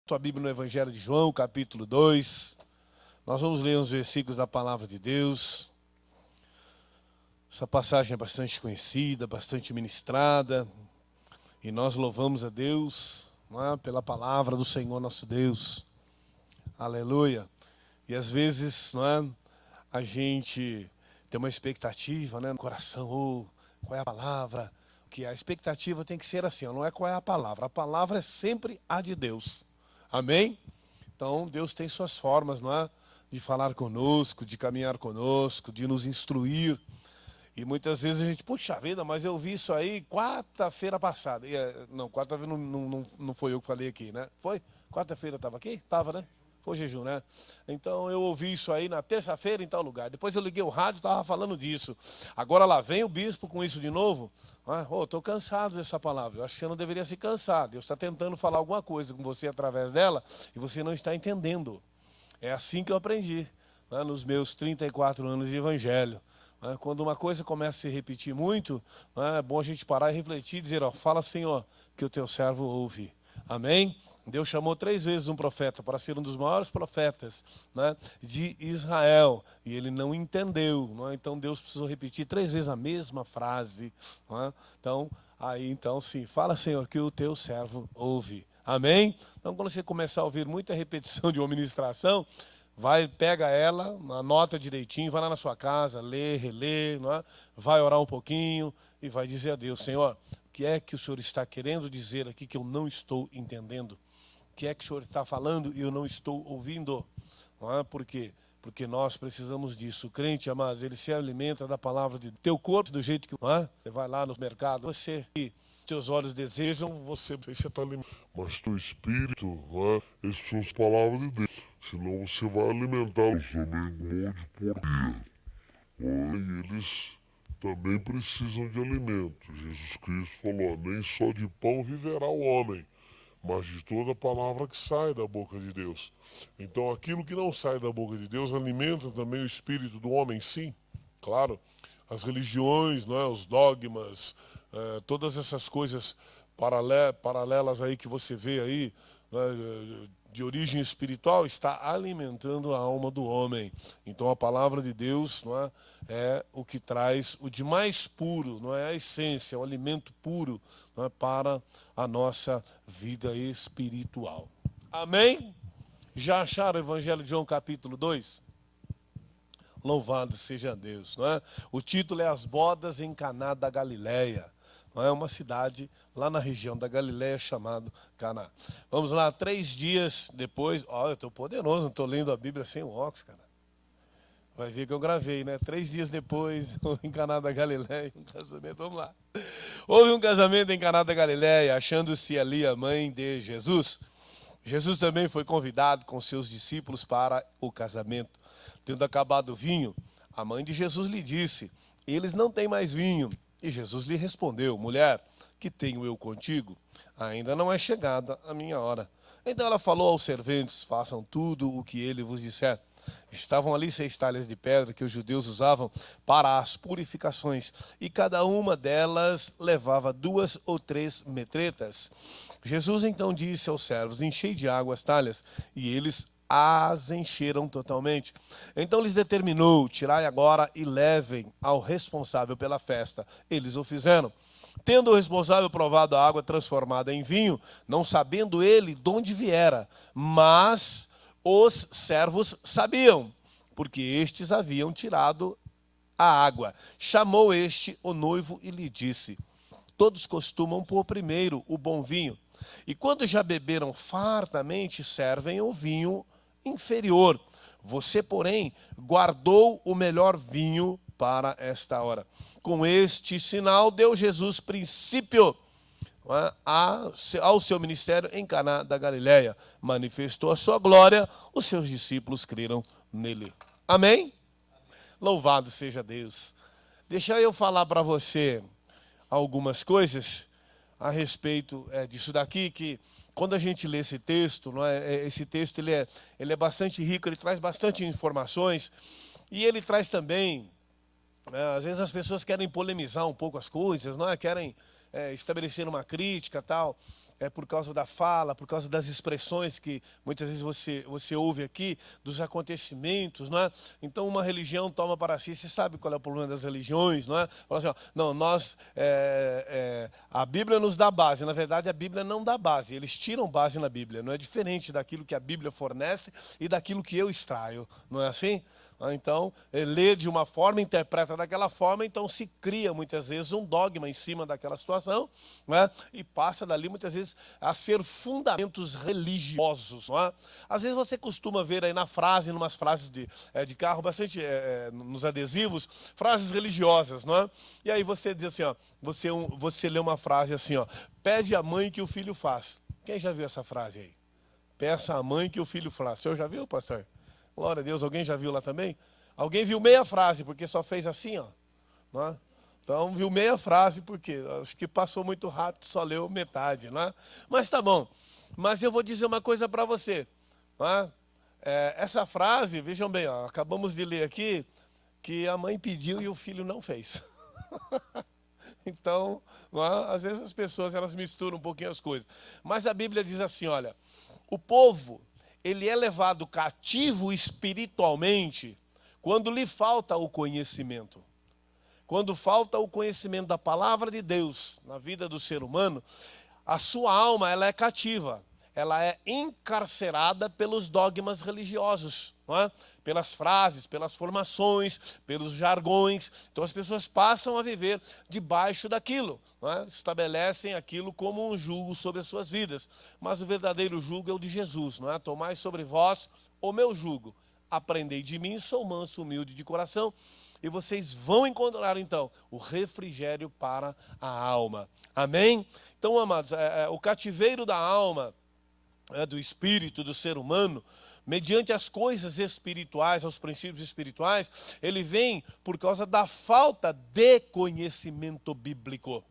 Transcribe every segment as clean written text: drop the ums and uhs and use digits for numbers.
Tua Bíblia no Evangelho de João, capítulo 2. Nós vamos ler uns versículos da Palavra de Deus. Essa passagem é bastante conhecida, bastante ministrada. E nós louvamos a Deus, não é? Pela palavra do Senhor nosso Deus. Aleluia. E às vezes, não é? A gente tem uma expectativa, né, no coração. Qual é a palavra? Que a expectativa tem que ser assim, não é qual é a palavra. A palavra é sempre a de Deus. Amém? Então, Deus tem suas formas, não é? De falar conosco, de caminhar conosco, de nos instruir. E muitas vezes a gente, puxa vida, mas eu vi isso aí quarta-feira passada. Não, quarta-feira não foi eu que falei aqui, né? Foi? Quarta-feira eu estava aqui? Estava, né? Foi jejum, né? Então eu ouvi isso aí na terça-feira em tal lugar. Depois eu liguei o rádio e estava falando disso. Agora lá vem o bispo com isso de novo. Estou cansado dessa palavra. Eu acho que você não deveria se cansar. Deus está tentando falar alguma coisa com você através dela e você não está entendendo. É assim que eu aprendi, né, nos meus 34 anos de evangelho. Quando uma coisa começa a se repetir muito, é bom a gente parar e refletir e dizer, fala, Senhor, que o teu servo ouve. Amém? Deus chamou 3 vezes um profeta para ser um dos maiores profetas, né, de Israel, e ele não entendeu. Então Deus precisou repetir 3 vezes a mesma frase. Então, sim, fala, Senhor, que o teu servo ouve. Amém? Então, quando você começar a ouvir muita repetição de uma ministração, pega ela, anota direitinho, vai lá na sua casa, lê, relê, não é? Vai orar um pouquinho e vai dizer a Deus, Senhor, o que é que o Senhor está querendo dizer aqui que eu não estou entendendo? O que é que o Senhor está falando e eu não estou ouvindo? Não é? Por quê? Porque nós precisamos disso. O crente, amados, ele se alimenta da palavra de teu corpo, do jeito que você vai lá no mercado, você teus olhos desejam, você está alimentado. Mas teu espírito, essas são as palavras de Deus. Senão você vai alimentá-los também com um monte de porcaria. E eles também precisam de alimento. Jesus Cristo falou, nem só de pão viverá o homem, mas de toda a palavra que sai da boca de Deus. Então aquilo que não sai da boca de Deus alimenta também o espírito do homem, sim. Claro, as religiões, os dogmas, todas essas coisas paralelas aí que você vê aí, de origem espiritual, está alimentando a alma do homem. Então a palavra de Deus é o que traz o de mais puro, a essência, o alimento puro para a nossa vida espiritual. Amém? Já acharam o Evangelho de João capítulo 2? Louvado seja Deus, não é? O título é As Bodas em Caná da Galileia. Não é uma cidade lá na região da Galileia chamada Caná. Vamos lá, 3 dias depois. Eu estou poderoso, não estou lendo a Bíblia sem o óculos, cara. Vai ver que eu gravei, né? 3 dias depois, em Caná da Galileia, um casamento, vamos lá. Houve um casamento em Caná da Galileia, achando-se ali a mãe de Jesus. Jesus também foi convidado com seus discípulos para o casamento. Tendo acabado o vinho, a mãe de Jesus lhe disse, eles não têm mais vinho. E Jesus lhe respondeu, mulher, que tenho eu contigo? Ainda não é chegada a minha hora. Então ela falou aos serventes, façam tudo o que ele vos disser. Estavam ali 6 talhas de pedra que os judeus usavam para as purificações, e cada uma delas levava 2 ou 3 metretas. Jesus então disse aos servos, enchei de água as talhas, e eles as encheram totalmente. Então lhes determinou, tirai agora e levem ao responsável pela festa. Eles o fizeram. Tendo o responsável provado a água transformada em vinho, não sabendo ele de onde viera, mas os servos sabiam, porque estes haviam tirado a água. Chamou este o noivo e lhe disse, todos costumam pôr primeiro o bom vinho, e quando já beberam fartamente, servem o vinho inferior. Você, porém, guardou o melhor vinho para esta hora. Com este sinal, deu Jesus princípio ao seu ministério em Caná da Galileia. Manifestou a sua glória, os seus discípulos creram nele. Amém? Louvado seja Deus. Deixa eu falar para você algumas coisas a respeito disso daqui, que quando a gente lê esse texto, esse texto ele é bastante rico, ele traz bastante informações, e ele traz também, às vezes as pessoas querem polemizar um pouco as coisas, querem estabelecer uma crítica e tal, é por causa da fala, por causa das expressões que muitas vezes você ouve aqui, dos acontecimentos, não é? Então uma religião toma para si, você sabe qual é o problema das religiões, não é? Fala assim, ó, não, a Bíblia nos dá base, na verdade a Bíblia não dá base, eles tiram base na Bíblia, não é diferente daquilo que a Bíblia fornece e daquilo que eu extraio, não é assim? Então, lê de uma forma, interpreta daquela forma, então se cria muitas vezes um dogma em cima daquela situação, né? E passa dali muitas vezes a ser fundamentos religiosos. Não é? Às vezes você costuma ver aí na frase, numas frases de carro, bastante nos adesivos, frases religiosas, não é? E aí você diz assim, ó, você lê uma frase assim, ó, pede à mãe que o filho faz. Quem já viu essa frase aí? Peça à mãe que o filho faz. O senhor já viu, pastor? Glória a Deus, alguém já viu lá também? Alguém viu meia frase, porque só fez assim, ó. Não é? Então, viu meia frase, porque acho que passou muito rápido, só leu metade, não é? Mas tá bom. Mas eu vou dizer uma coisa para você. Não é? Essa frase, vejam bem, ó, acabamos de ler aqui, que a mãe pediu e o filho não fez. Então, não é? Às vezes as pessoas elas misturam um pouquinho as coisas. Mas a Bíblia diz assim, olha, o povo ele é levado cativo espiritualmente quando lhe falta o conhecimento. Quando falta o conhecimento da palavra de Deus na vida do ser humano, a sua alma ela é cativa, ela é encarcerada pelos dogmas religiosos, não é? Pelas frases, pelas formações, pelos jargões. Então as pessoas passam a viver debaixo daquilo, não é? Estabelecem aquilo como um jugo sobre as suas vidas. Mas o verdadeiro jugo é o de Jesus, não é? Tomai sobre vós o meu jugo. Aprendei de mim, sou manso, humilde de coração, e vocês vão encontrar então o refrigério para a alma. Amém? Então, amados, o cativeiro da alma, do espírito do ser humano, mediante as coisas espirituais, aos princípios espirituais, ele vem por causa da falta de conhecimento bíblico.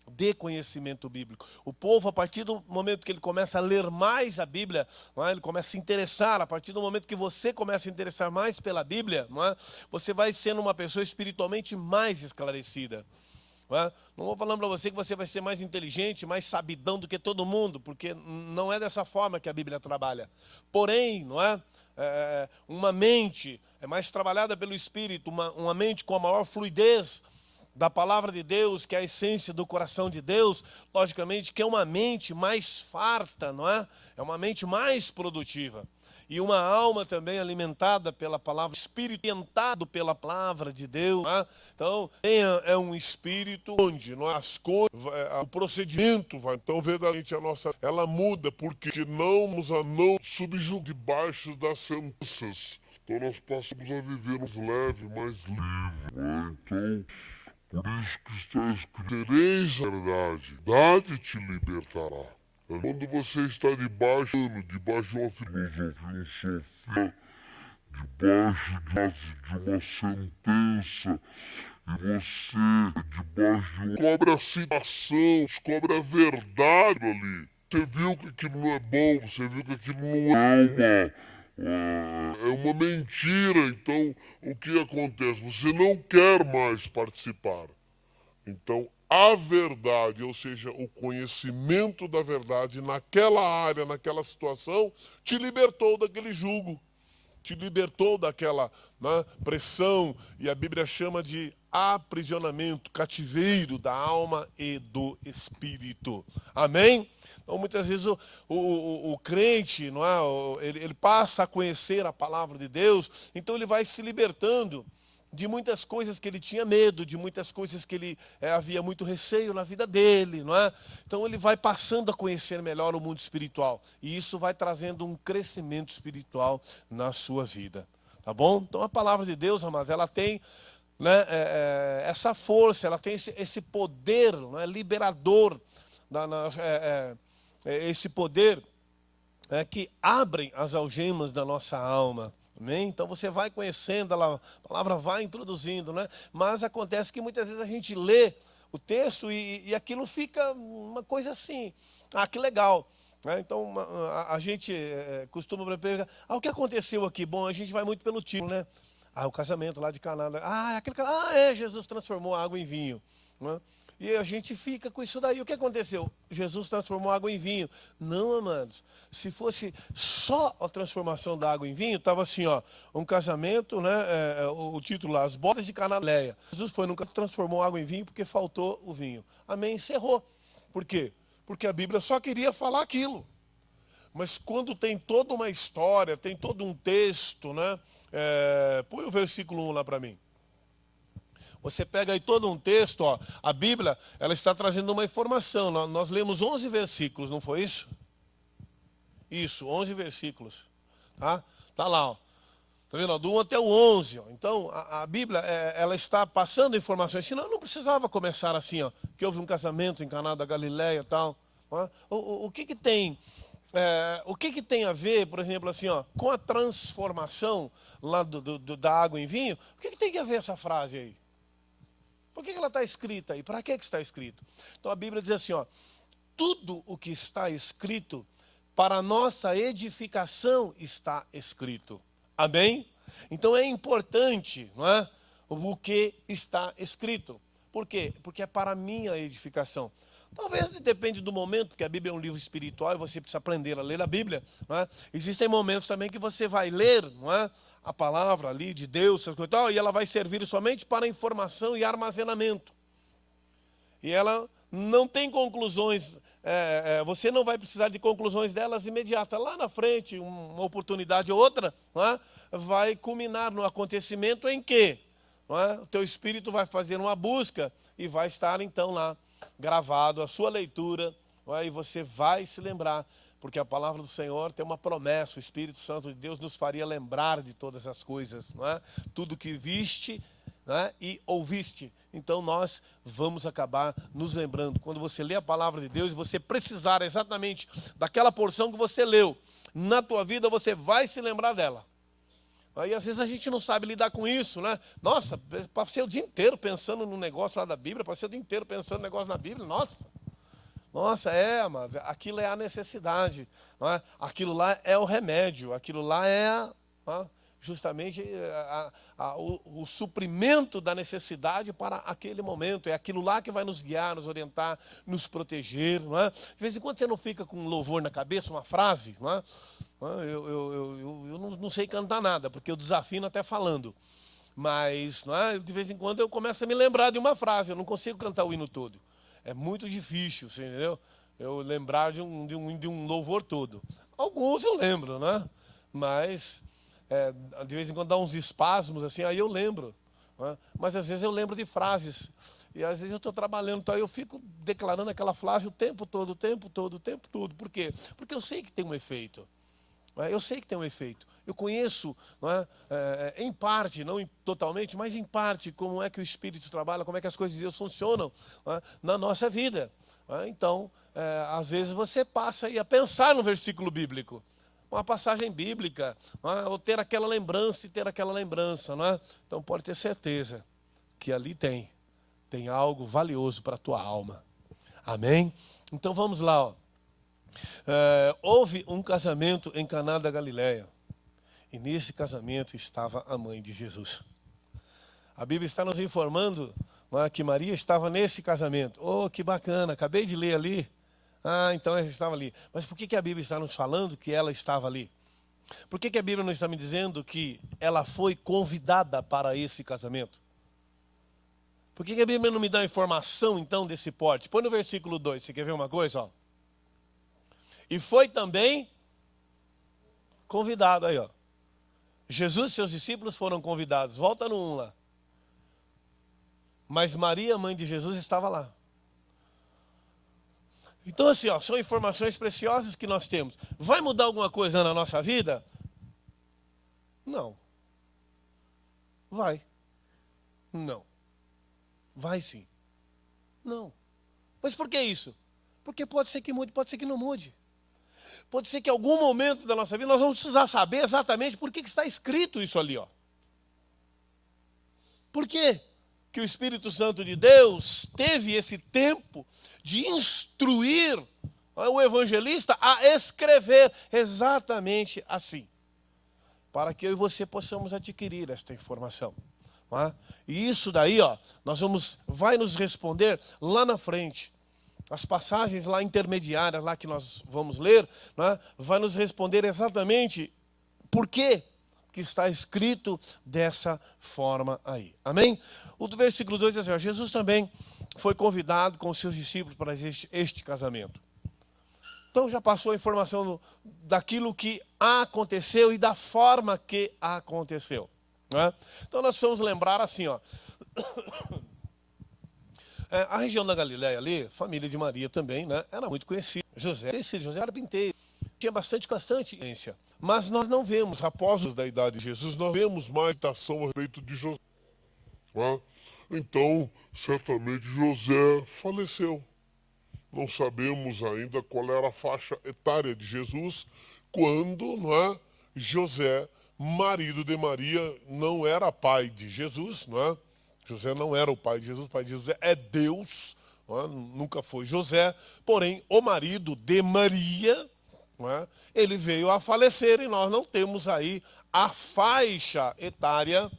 De conhecimento bíblico. O povo, a partir do momento que ele começa a ler mais a Bíblia, não é? Ele começa a se interessar, a partir do momento que você começa a interessar mais pela Bíblia, não é? Você vai sendo uma pessoa espiritualmente mais esclarecida. Não vou falando para você que você vai ser mais inteligente, mais sabidão do que todo mundo, porque não é dessa forma que a Bíblia trabalha. Porém, não é? Uma mente é mais trabalhada pelo Espírito, uma mente com a maior fluidez da palavra de Deus, que é a essência do coração de Deus, logicamente que é uma mente mais farta, não é? É uma mente mais produtiva. E uma alma também alimentada pela palavra, espírito orientado pela palavra de Deus. Né? Então, é um espírito onde as coisas, o procedimento vai. Então, verdadeiramente, ela muda, porque não subjuga debaixo das sentenças. Então nós passamos a viver mais leve, mais livre. Né? Então, por isso que está escrito, tereis a verdade te libertará. Quando você está debaixo de uma filosofia, debaixo de uma sentença, e você, debaixo de descobre a situação, descobre a verdade ali. Você viu que aquilo não é bom, você viu que aquilo não é uma mentira. Então, o que acontece? Você não quer mais participar. Então, a verdade, ou seja, o conhecimento da verdade naquela área, naquela situação, te libertou daquele jugo, te libertou daquela, né, pressão, e a Bíblia chama de aprisionamento, cativeiro da alma e do espírito. Amém? Então, muitas vezes o crente, não é, ele passa a conhecer a palavra de Deus, então ele vai se libertando de muitas coisas que ele tinha medo, de muitas coisas que ele havia muito receio na vida dele, não é? Então ele vai passando a conhecer melhor o mundo espiritual, e isso vai trazendo um crescimento espiritual na sua vida, tá bom? Então a palavra de Deus, amados, ela tem, né, essa força, ela tem esse poder, né, liberador, esse poder que abrem as algemas da nossa alma. Amém? Então você vai conhecendo, a palavra vai introduzindo, né? Mas acontece que muitas vezes a gente lê o texto e aquilo fica uma coisa assim, que legal. Né? Então a gente costuma perguntar, o que aconteceu aqui? Bom, a gente vai muito pelo título, né? O casamento lá de Caná. Jesus transformou a água em vinho. Né? E a gente fica com isso daí. O que aconteceu? Jesus transformou água em vinho. Não, amados. Se fosse só a transformação da água em vinho, estava assim, ó, um casamento, né? O título lá, as bodas de Caná da Galileia. Jesus foi, nunca transformou água em vinho porque faltou o vinho. Amém? Encerrou. Por quê? Porque a Bíblia só queria falar aquilo. Mas quando tem toda uma história, tem todo um texto, né? Põe o versículo 1 lá para mim. Você pega aí todo um texto, ó, a Bíblia, ela está trazendo uma informação. Nós lemos 11 versículos, não foi isso? Isso, 11 versículos. Tá lá, ó. Tá vendo? Ó, do 1 até o 11. Ó. Então, a Bíblia, ela está passando informações. Senão, não precisava começar assim, ó, que houve um casamento em Caná da Galileia e tal. Ó. O que tem... o que tem a ver, por exemplo, assim, ó, com a transformação lá da água em vinho? O que tem a ver essa frase aí? Por que ela está escrita aí? Para que está escrito? Então a Bíblia diz assim, ó, tudo o que está escrito para a nossa edificação está escrito. Amém? Então é importante, não é? O que está escrito. Por quê? Porque é para a minha edificação. Talvez depende do momento, porque a Bíblia é um livro espiritual e você precisa aprender a ler a Bíblia. Não é? Existem momentos também que você vai ler, não é? A palavra ali de Deus, essas coisas e tal, e ela vai servir somente para informação e armazenamento. E ela não tem conclusões, você não vai precisar de conclusões delas imediatas. Lá na frente, uma oportunidade ou outra, não é? Vai culminar no acontecimento em que o teu espírito vai fazer uma busca e vai estar então lá gravado a sua leitura, e você vai se lembrar, porque a palavra do Senhor tem uma promessa, o Espírito Santo de Deus nos faria lembrar de todas as coisas, não é? Tudo que viste, não é? E ouviste, então nós vamos acabar nos lembrando. Quando você lê a palavra de Deus e você precisar exatamente daquela porção que você leu, na tua vida você vai se lembrar dela. Aí às vezes a gente não sabe lidar com isso, né? Nossa, passei o dia inteiro pensando no negócio lá da Bíblia, passei o dia inteiro pensando no negócio na Bíblia, nossa, mas aquilo é a necessidade, não é? Aquilo lá é o remédio, aquilo lá é justamente o suprimento da necessidade para aquele momento, é aquilo lá que vai nos guiar, nos orientar, nos proteger, não é? De vez em quando você não fica com um louvor na cabeça, uma frase, não é? Eu não sei cantar nada, porque eu desafino até falando. Mas, não é? De vez em quando eu começo a me lembrar de uma frase, eu não consigo cantar o hino todo. É muito difícil, você entendeu? Eu lembrar de um louvor todo. Alguns eu lembro, né? Mas, de vez em quando dá uns espasmos, assim, aí eu lembro. Né? Mas às vezes eu lembro de frases. E às vezes eu estou trabalhando, então eu fico declarando aquela frase o tempo todo. Por quê? Porque eu sei que tem um efeito. Eu sei que tem um efeito. Eu conheço, não é? Em parte, não totalmente, mas em parte, como é que o Espírito trabalha, como é que as coisas de Deus funcionam, não é? Na nossa vida. Então, às vezes você passa aí a pensar no versículo bíblico, uma passagem bíblica, não é? Ou ter aquela lembrança e ter aquela lembrança. Não é? Então pode ter certeza que ali tem algo valioso para a tua alma. Amém? Então vamos lá, ó. Houve um casamento em Caná da Galileia. E nesse casamento estava a mãe de Jesus. A Bíblia está nos informando que Maria estava nesse casamento. Oh, que bacana, acabei de ler ali. Então ela estava ali. Mas por que a Bíblia está nos falando que ela estava ali? Por que a Bíblia não está me dizendo que ela foi convidada para esse casamento? Por que a Bíblia não me dá informação então desse porte? Põe no versículo 2, você quer ver uma coisa? Ó. E foi também convidado aí, ó. Jesus e seus discípulos foram convidados. Volta no 1 lá. Mas Maria, mãe de Jesus, estava lá. Então assim, ó, são informações preciosas que nós temos. Vai mudar alguma coisa na nossa vida? Não. Vai. Não. Vai sim. Não. Mas por que isso? Porque pode ser que mude, pode ser que não mude. Pode ser que em algum momento da nossa vida nós vamos precisar saber exatamente por que está escrito isso ali. Ó. Por quê que o Espírito Santo de Deus teve esse tempo de instruir o evangelista a escrever exatamente assim? Para que eu e você possamos adquirir esta informação. Não é? E isso daí, ó, vai nos responder lá na frente. As passagens lá intermediárias, lá que nós vamos ler, né, vai nos responder exatamente por que está escrito dessa forma aí. Amém? O do versículo 2 diz assim, ó, Jesus também foi convidado com os seus discípulos para este casamento. Então já passou a informação daquilo que aconteceu e da forma que aconteceu. Né? Então nós precisamos lembrar assim, ó, a região da Galileia ali, família de Maria também, né, era muito conhecida. José era carpinteiro, tinha bastante ciência. Mas nós não vemos, após da idade de Jesus, nós vemos mais citação a respeito de José. Né? Então, certamente José faleceu. Não sabemos ainda qual era a faixa etária de Jesus quando, não é, José, marido de Maria, não era pai de Jesus, não é? José não era o pai de Jesus, o pai de Jesus é Deus, não é? Nunca foi José, porém o marido de Maria, não é? Ele veio a falecer e nós não temos aí a faixa etária,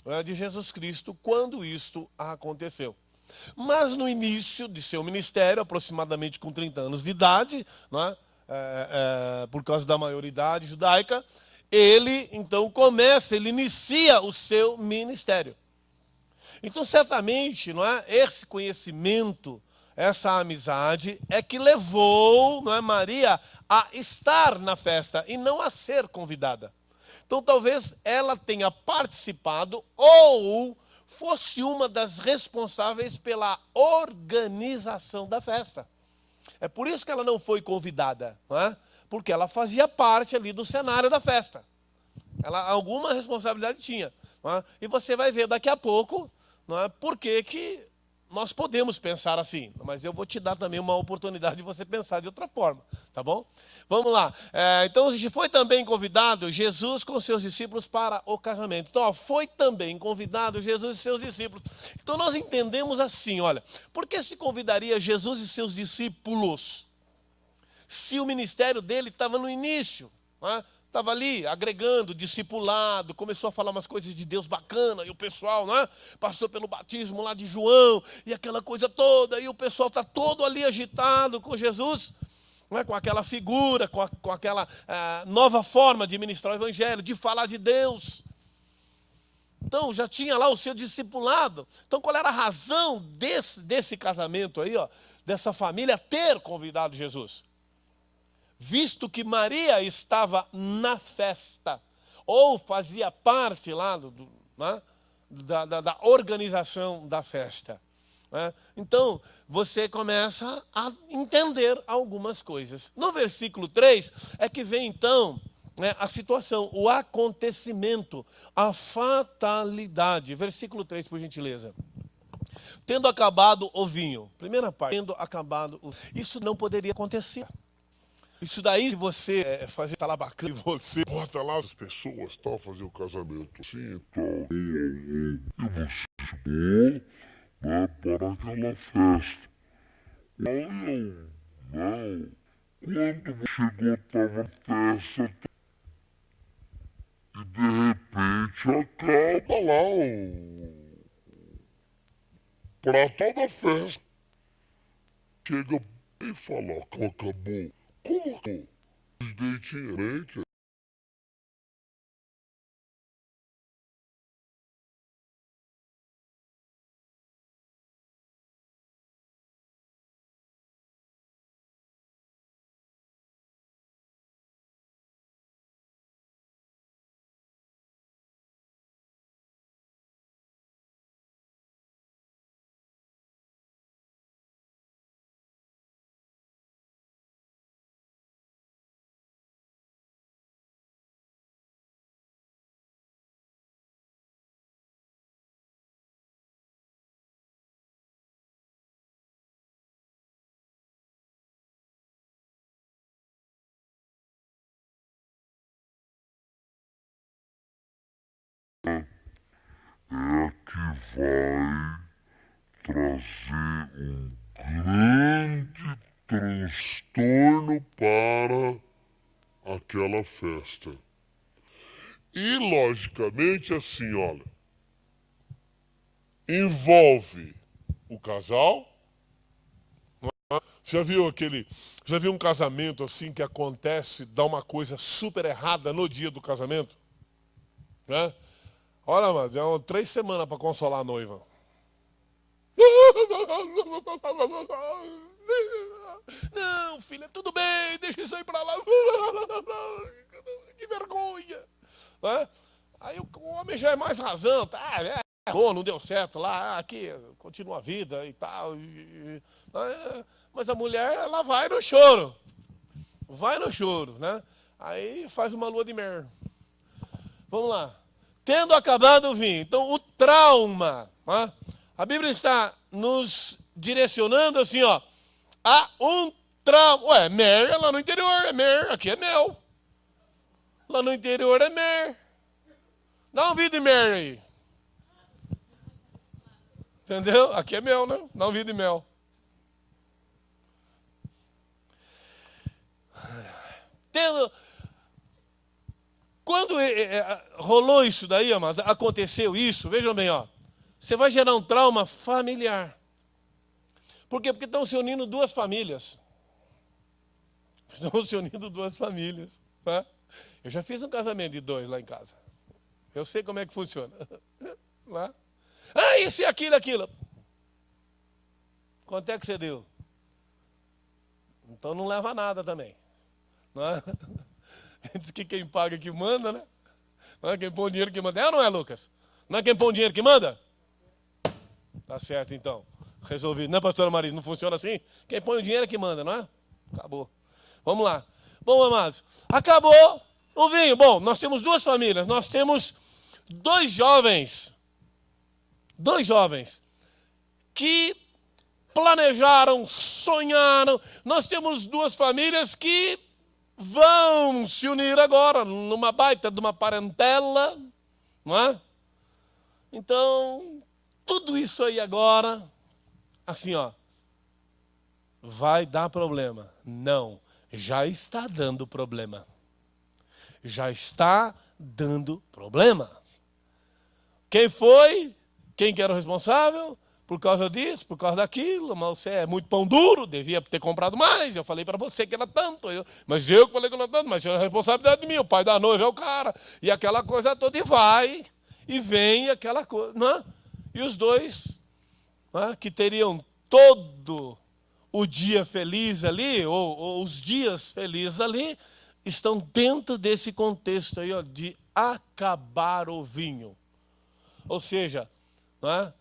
não é, de Jesus Cristo quando isto aconteceu. Mas no início de seu ministério, aproximadamente com 30 anos de idade, né, por causa da maioridade judaica, ele então ele inicia o seu ministério. Então, certamente, não é, esse conhecimento, essa amizade, é que levou, não é, Maria a estar na festa e não a ser convidada. Então, talvez ela tenha participado ou fosse uma das responsáveis pela organização da festa. É por isso que ela não foi convidada, não é? Porque ela fazia parte ali do cenário da festa. Ela alguma responsabilidade tinha. Não é? E você vai ver daqui a pouco, não é, por que nós podemos pensar assim. Mas eu vou te dar também uma oportunidade de você pensar de outra forma, tá bom? Vamos lá. Então, a gente foi também convidado, Jesus com seus discípulos para o casamento. Então, ó, foi também convidado Jesus e seus discípulos. Então, nós entendemos assim, olha, por que se convidaria Jesus e seus discípulos? Se o ministério dele estava no início, não é? Estava ali agregando, discipulado, começou a falar umas coisas de Deus bacana, e o pessoal, né, passou pelo batismo lá de João, e aquela coisa toda, e o pessoal está todo ali agitado com Jesus, né, com aquela figura, com aquela nova forma de ministrar o evangelho, de falar de Deus. Então, já tinha lá o seu discipulado. Então, qual era a razão desse casamento aí, ó, dessa família ter convidado Jesus? Visto que Maria estava na festa, ou fazia parte lá né, da organização da festa. Né? Então, você começa a entender algumas coisas. No versículo 3 é que vem então, né, a situação, o acontecimento, a fatalidade. Versículo 3, por gentileza. Tendo acabado o vinho, primeira parte, tendo acabado o vinho. Isso não poderia acontecer. Isso daí, se você fazer tá lá bacana, e você bota lá as pessoas, tal, fazer o casamento assim, tal, e você chegou, né, para aquela festa. Não, não. Quando você chegou, tava a festa, e de repente acaba lá pra toda a festa. Chega e fala, acabou. Como acabou? Os deitinhos, é que vai trazer um grande transtorno para aquela festa. E, logicamente, assim, olha, envolve o casal. Já viu um casamento assim que acontece, dá uma coisa super errada no dia do casamento? Né? Olha, mano, já 3 semanas para consolar a noiva. Não, filha, tudo bem, deixa isso aí pra lá. Que vergonha. Né? Aí o homem já é mais razão, tá? Bom, não deu certo lá, aqui continua a vida e tal. Mas a mulher, ela vai no choro. Vai no choro, né? Aí faz uma lua de mel. Vamos lá. Tendo acabado o vinho. Então, o trauma. Né? A Bíblia está nos direcionando assim, ó. A um trauma. Ué, mer é lá no interior, é mer. Aqui é mel. Lá no interior é mer. Dá um vídeo de mer aí. Entendeu? Aqui é mel, né? Dá um vídeo de mel. Tendo... Quando rolou isso daí, amados, aconteceu isso, vejam bem, ó. Você vai gerar um trauma familiar. Por quê? Porque estão se unindo duas famílias. Estão se unindo duas famílias. Né? Eu já fiz um casamento de 2 lá em casa. Eu sei como é que funciona. Lá. Ah, isso e aquilo. Quanto é que você deu? Então não leva nada também. Não é? Diz que quem paga que manda, né? Não é quem põe o dinheiro que manda. É ou não é, Lucas? Não é quem põe o dinheiro que manda? Tá certo, então. Resolvido. Não é, pastora Marisa? Não funciona assim? Quem põe o dinheiro é que manda, não é? Acabou. Vamos lá. Bom, amados, acabou o vinho. Bom, nós temos 2 famílias. Nós temos 2 jovens. 2 jovens que planejaram, sonharam. Nós temos 2 famílias que vão se unir agora numa baita de uma parentela, não é? Então, tudo isso aí agora, assim, ó, vai dar problema. Não, já está dando problema. Já está dando problema. Quem foi? Quem que era o responsável? Por causa disso, por causa daquilo, mas você é muito pão duro, devia ter comprado mais. Eu falei para você que era tanto, mas eu que falei que era tanto, mas é a responsabilidade de mim, o pai da noiva é o cara, e aquela coisa toda, e vai, e vem aquela coisa, né? E os 2, né, que teriam todo o dia feliz ali, ou os dias felizes ali, estão dentro desse contexto aí, ó, de acabar o vinho. Ou seja, não é?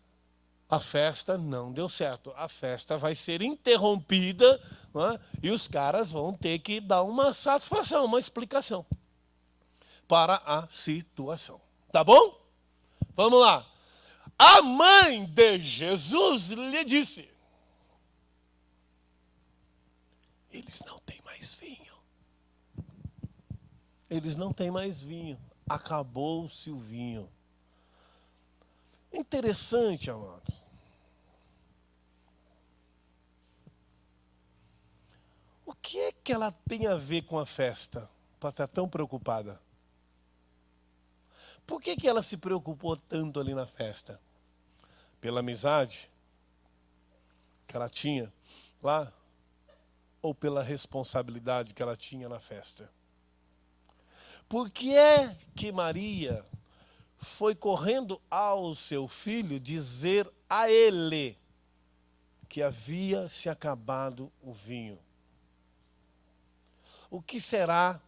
A festa não deu certo. A festa vai ser interrompida, não é? E os caras vão ter que dar uma satisfação, uma explicação para a situação. Tá bom? Vamos lá. A mãe de Jesus lhe disse: eles não têm mais vinho. Eles não têm mais vinho. Acabou-se o vinho. Interessante, amados. O que é que ela tem a ver com a festa para estar tão preocupada? Por que ela se preocupou tanto ali na festa? Pela amizade que ela tinha lá? Ou pela responsabilidade que ela tinha na festa? Por que é que Maria foi correndo ao seu filho dizer a ele que havia se acabado o vinho? O que será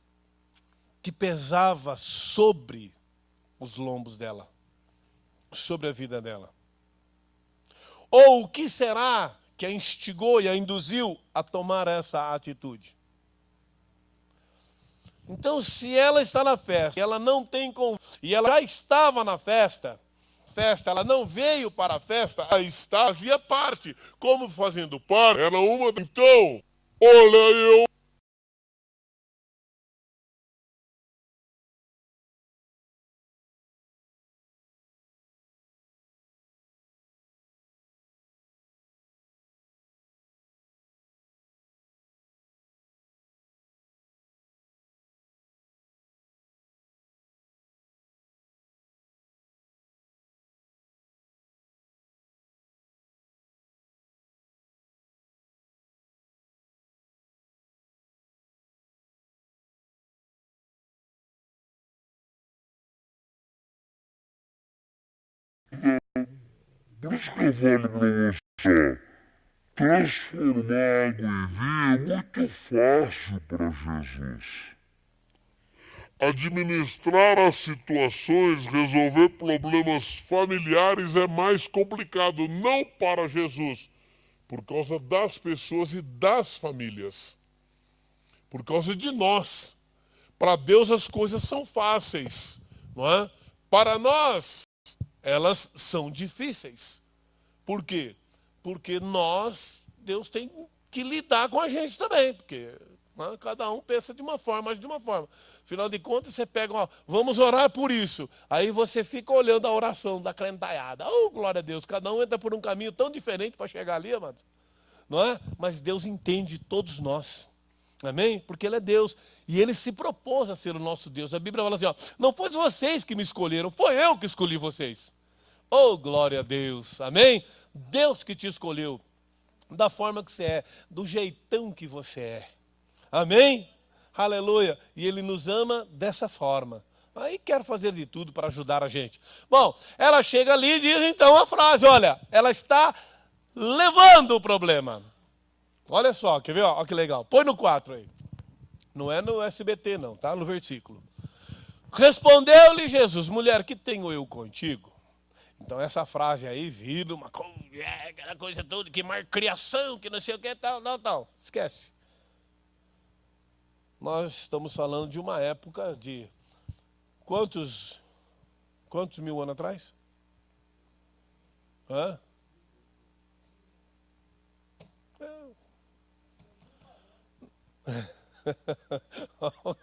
que pesava sobre os lombos dela, sobre a vida dela? Ou o que será que a instigou e a induziu a tomar essa atitude? Então, se ela está na festa, ela não tem e ela já estava na festa, ela não veio para a festa, ela fazia parte. Como fazendo parte, era uma. Então, olha, eu Por isso que eu falo para você, transformar água em vinho é muito fácil para Jesus. Administrar as situações, resolver problemas familiares é mais complicado, não para Jesus, por causa das pessoas e das famílias, por causa de nós. Para Deus as coisas são fáceis, não é? Para nós, elas são difíceis. Por quê? Porque Deus tem que lidar com a gente também, porque cada um pensa de uma forma, age de uma forma. Afinal de contas, você pega, vamos orar por isso. Aí você fica olhando a oração da crentaiada. Oh, glória a Deus, cada um entra por um caminho tão diferente para chegar ali, amados. Não é? Mas Deus entende todos nós. Amém? Porque Ele é Deus. E Ele se propôs a ser o nosso Deus. A Bíblia fala assim, não foi vocês que me escolheram, foi eu que escolhi vocês. Oh, glória a Deus. Amém? Deus que te escolheu. Da forma que você é, do jeitão que você é. Amém? Aleluia. E Ele nos ama dessa forma. Aí quer fazer de tudo para ajudar a gente. Bom, ela chega ali e diz então a frase, olha, ela está levando o problema. Olha só, quer ver? Olha que legal. Põe no 4 aí. Não é no SBT não, tá? No versículo. Respondeu-lhe Jesus, mulher, que tenho eu contigo? Então essa frase aí vira uma aquela coisa toda, que criação, que não sei o que, tal. Esquece. Nós estamos falando de uma época de quantos mil anos atrás? Hã?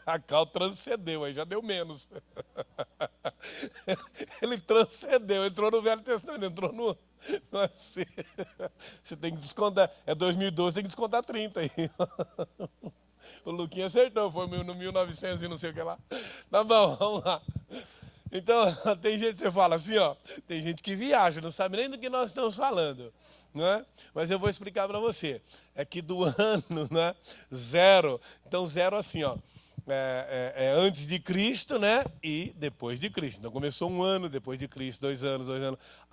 A Cal transcendeu, aí já deu menos. Ele transcendeu, entrou no Velho Testamento, entrou no... Você tem que descontar, é 2012, tem que descontar 30 aí. O Luquinha acertou, foi no 1900 e não sei o que lá. Tá bom, vamos lá. Então, tem gente que você fala assim, tem gente que viaja, não sabe nem do que nós estamos falando, não é? Mas eu vou explicar para você. É que do ano, né, 0, então 0 assim, é antes de Cristo, né, e depois de Cristo. Então começou um ano depois de Cristo, 2 anos.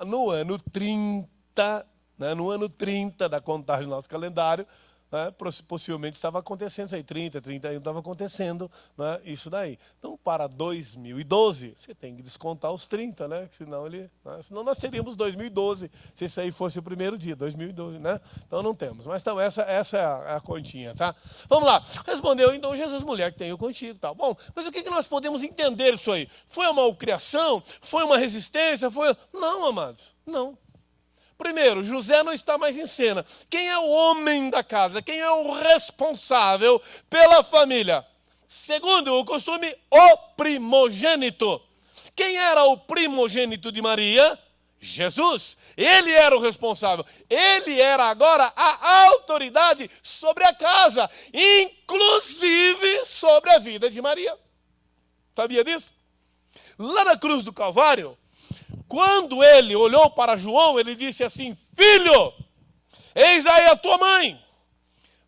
No ano 30, né, no ano 30 da contagem do nosso calendário, né, possivelmente estava acontecendo isso aí, 30, 31 estava acontecendo, né, isso daí. Então, para 2012, você tem que descontar os 30, né? Senão nós teríamos 2012, se isso aí fosse o primeiro dia, 2012, né? Então não temos. Mas então, essa é a continha, tá? Vamos lá. Respondeu então Jesus, mulher, que tenho contigo, tal. Bom, mas o que nós podemos entender disso aí? Foi uma malcriação? Foi uma resistência? Não, amados, não. Primeiro, José não está mais em cena. Quem é o homem da casa? Quem é o responsável pela família? Segundo o costume, o primogênito. Quem era o primogênito de Maria? Jesus. Ele era o responsável. Ele era agora a autoridade sobre a casa, inclusive sobre a vida de Maria. Sabia disso? Lá na cruz do Calvário, quando ele olhou para João, ele disse assim, filho, eis aí a tua mãe.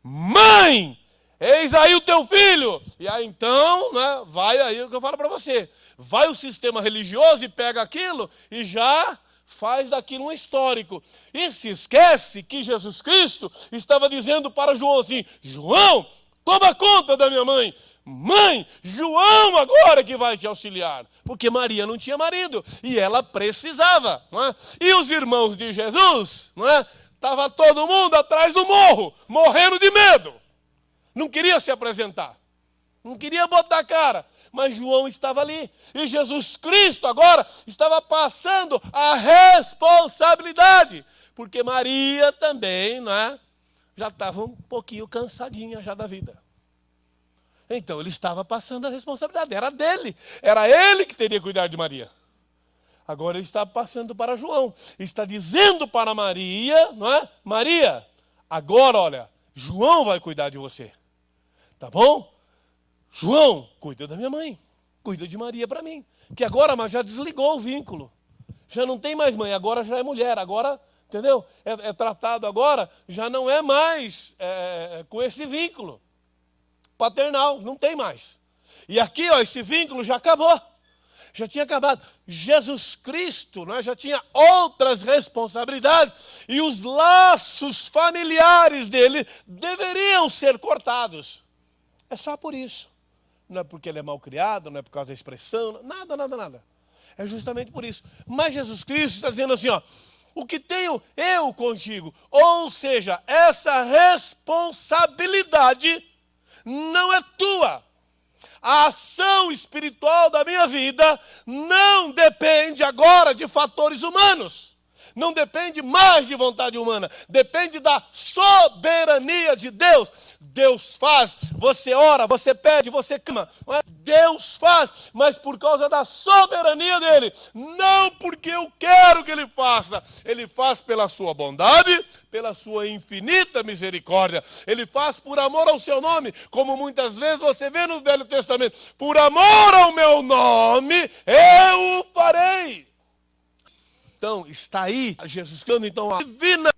Mãe, eis aí o teu filho. E aí então, né, vai aí o que eu falo para você. Vai o sistema religioso e pega aquilo e já faz daquilo um histórico. E se esquece que Jesus Cristo estava dizendo para João assim, João, toma conta da minha mãe. Mãe, João agora que vai te auxiliar. Porque Maria não tinha marido e ela precisava. Não é? E os irmãos de Jesus, não é? Estava todo mundo atrás do morro, morrendo de medo. Não queria se apresentar. Não queria botar a cara. Mas João estava ali. E Jesus Cristo agora estava passando a responsabilidade. Porque Maria também, não é? Já estava um pouquinho cansadinha já da vida. Então ele estava passando a responsabilidade, era dele. Era ele que teria que cuidar de Maria. Agora ele está passando para João. Está dizendo para Maria, não é? Maria, agora olha, João vai cuidar de você. Tá bom? João, cuida da minha mãe. Cuida de Maria para mim. Que agora mas já desligou o vínculo. Já não tem mais mãe, agora já é mulher. Agora, entendeu? É tratado agora, já não é mais com esse vínculo paternal, não tem mais. E aqui, esse vínculo já acabou. já tinha acabado. Jesus Cristo, né, já tinha outras responsabilidades e os laços familiares dele deveriam ser cortados. É só por isso. Não é porque ele é mal criado, não é por causa da expressão, nada, nada, nada. É justamente por isso. Mas Jesus Cristo está dizendo assim, ó, o que tenho eu contigo, ou seja, essa responsabilidade não é tua. A ação espiritual da minha vida não depende agora de fatores humanos. Não depende mais de vontade humana. Depende da soberania de Deus. Deus faz, você ora, você pede, você clama. Deus faz, mas por causa da soberania dele. Não porque eu quero que ele faça. Ele faz pela sua bondade, pela sua infinita misericórdia. Ele faz por amor ao seu nome, como muitas vezes você vê no Velho Testamento. Por amor ao meu nome, eu o farei. Então, está aí Jesus Cristo, então, a divina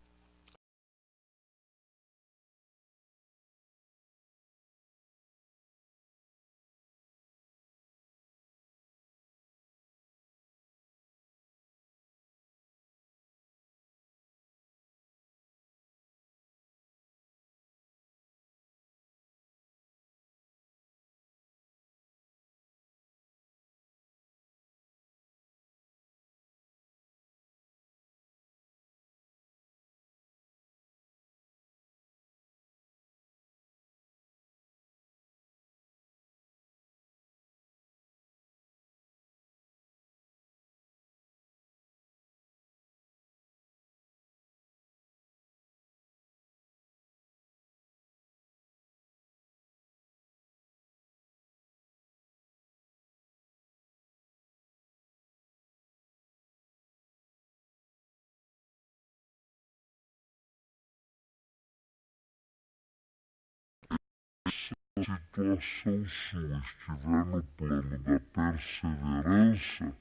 situação sua estiver no plano da perseverança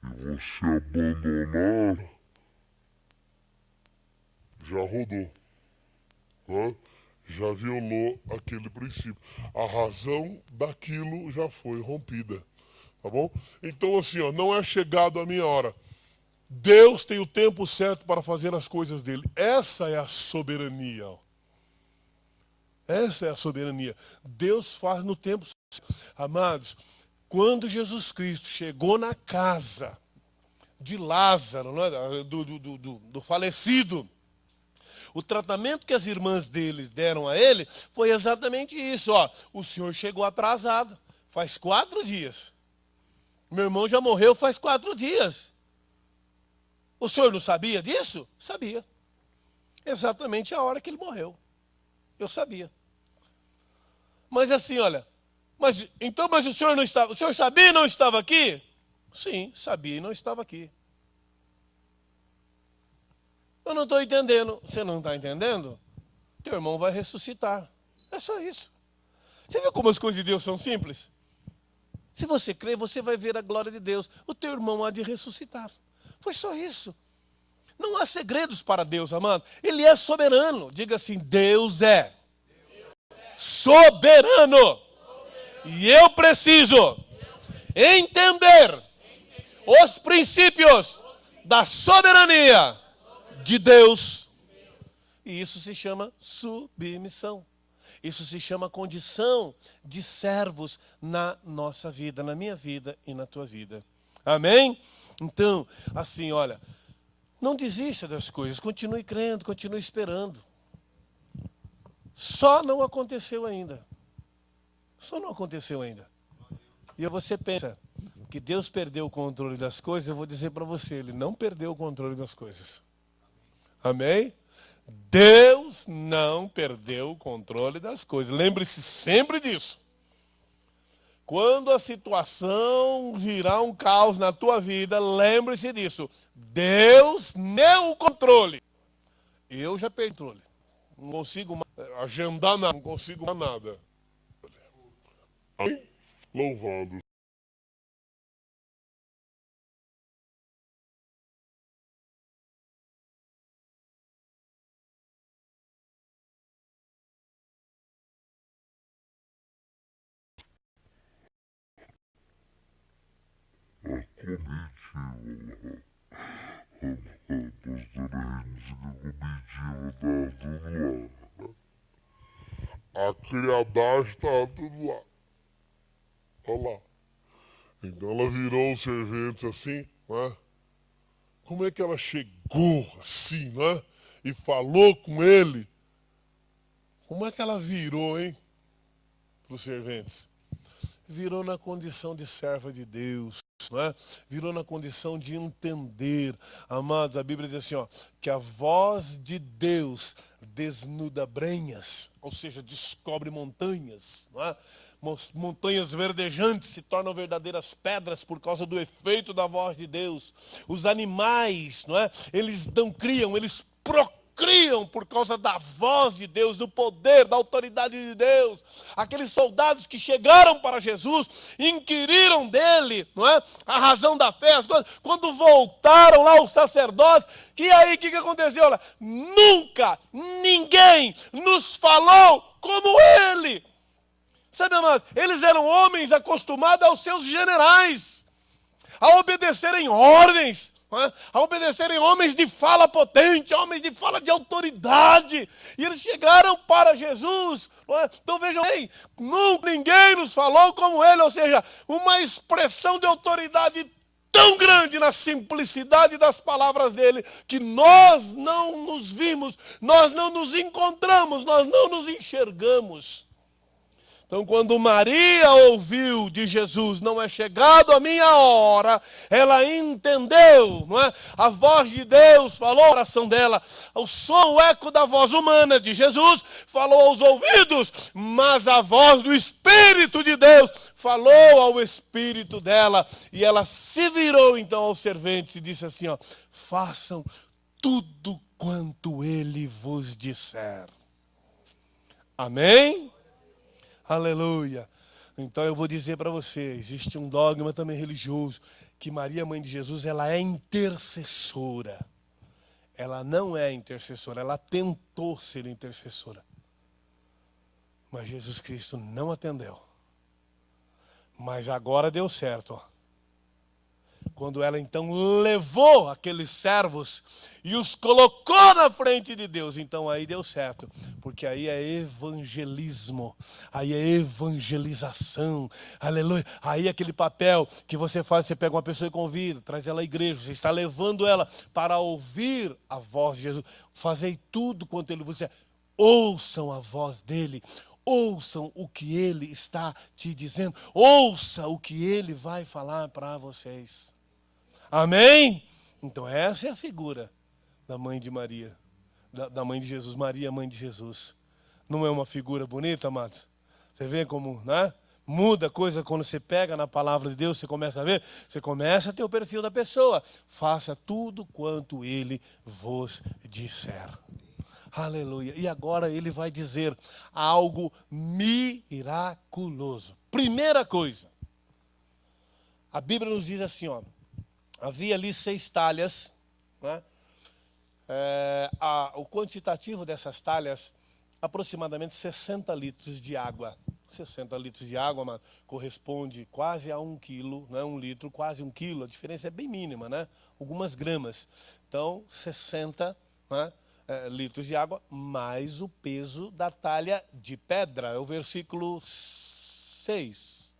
e você abandonar, já rodou, né? Já violou aquele princípio. A razão daquilo já foi rompida, tá bom? Então assim, ó, não é chegado a minha hora. Deus tem o tempo certo para fazer as coisas dele. Essa é a soberania, ó. Essa é a soberania. Deus faz no tempo certo. Amados, quando Jesus Cristo chegou na casa de Lázaro, não é? do falecido, o tratamento que as irmãs dele deram a ele foi exatamente isso. Ó, o senhor chegou atrasado, faz 4 dias. Meu irmão já morreu faz 4 dias. O senhor não sabia disso? Sabia. Exatamente a hora que ele morreu. Eu sabia. Mas assim, olha, mas o senhor não estava, o senhor sabia e não estava aqui? Sim, sabia e não estava aqui. Eu não estou entendendo. Você não está entendendo? Teu irmão vai ressuscitar. É só isso. Você viu como as coisas de Deus são simples? Se você crer, você vai ver a glória de Deus. O teu irmão há de ressuscitar. Foi só isso. Não há segredos para Deus, amado. Ele é soberano. Diga assim, Deus é soberano. E eu preciso entender os princípios da soberania de Deus. E isso se chama submissão. Isso se chama condição de servos na nossa vida, na minha vida e na tua vida. Amém? Então, assim, olha, não desista das coisas, continue crendo, continue esperando. Só não aconteceu ainda. Só não aconteceu ainda. E você pensa que Deus perdeu o controle das coisas, eu vou dizer para você, Ele não perdeu o controle das coisas. Amém? Deus não perdeu o controle das coisas. Lembre-se sempre disso. Quando a situação virar um caos na tua vida, lembre-se disso. Deus deu o controle. Eu já perdi o controle. Não consigo mais agendar nada, não consigo mais nada. Amém? Louvado. A criadagem estava tudo lá. Olha lá. Então ela virou os serventes assim, né? Como é que ela chegou assim, né? E falou com ele? Como é que ela virou, hein? Para os serventes. Virou na condição de serva de Deus, né? Virou na condição de entender. Amados, a Bíblia diz assim, ó, que a voz de Deus desnuda brenhas, ou seja, descobre montanhas, não é? Montanhas verdejantes se tornam verdadeiras pedras por causa do efeito da voz de Deus. Os animais, não é? Eles não criam, eles procriam por causa da voz de Deus, do poder, da autoridade de Deus. Aqueles soldados que chegaram para Jesus, inquiriram dele, não é? A razão da fé, as coisas. Quando voltaram lá os sacerdotes, e aí o que aconteceu? Olha, nunca ninguém nos falou como ele. Sabe, amados, eles eram homens acostumados aos seus generais, a obedecerem ordens, a obedecerem homens de fala potente, homens de fala de autoridade. E eles chegaram para Jesus. Então vejam bem, nunca ninguém nos falou como ele, ou seja, uma expressão de autoridade tão grande na simplicidade das palavras dele, que nós não nos vimos, nós não nos encontramos, nós não nos enxergamos. Então, quando Maria ouviu de Jesus, não é chegado a minha hora, ela entendeu, não é? A voz de Deus falou a oração dela, o som, o eco da voz humana de Jesus falou aos ouvidos, mas a voz do Espírito de Deus falou ao espírito dela, e ela se virou então aos serventes e disse assim, ó, façam tudo quanto ele vos disser. Amém? Aleluia. Então eu vou dizer para você, existe um dogma também religioso, que Maria, mãe de Jesus, ela é intercessora. Ela não é intercessora, ela tentou ser intercessora. Mas Jesus Cristo não atendeu. Mas agora deu certo, ó. Quando ela então levou aqueles servos e os colocou na frente de Deus, então aí deu certo, porque aí é evangelismo, aí é evangelização, aleluia. Aí aquele papel que você faz, você pega uma pessoa e convida, traz ela à igreja, você está levando ela para ouvir a voz de Jesus. Fazei tudo quanto ele vos disser, ouçam a voz dele. Ouçam o que ele está te dizendo. Ouça o que ele vai falar para vocês. Amém? Então essa é a figura da mãe de Maria. Da mãe de Jesus. Maria, mãe de Jesus. Não é uma figura bonita, amados? Você vê como, né? Muda a coisa quando você pega na palavra de Deus, você começa a ver, você começa a ter o perfil da pessoa. Faça tudo quanto ele vos disser. Aleluia. E agora ele vai dizer algo miraculoso. Primeira coisa. A Bíblia nos diz assim, ó. Havia ali 6 talhas, né? O quantitativo dessas talhas, aproximadamente 60 litros de água. 60 litros de água, mas corresponde quase a 1 quilo, não é 1 litro, quase 1 quilo. A diferença é bem mínima, né? Algumas gramas. Então, 60, né? Litros de água, mais o peso da talha de pedra. É o versículo 6.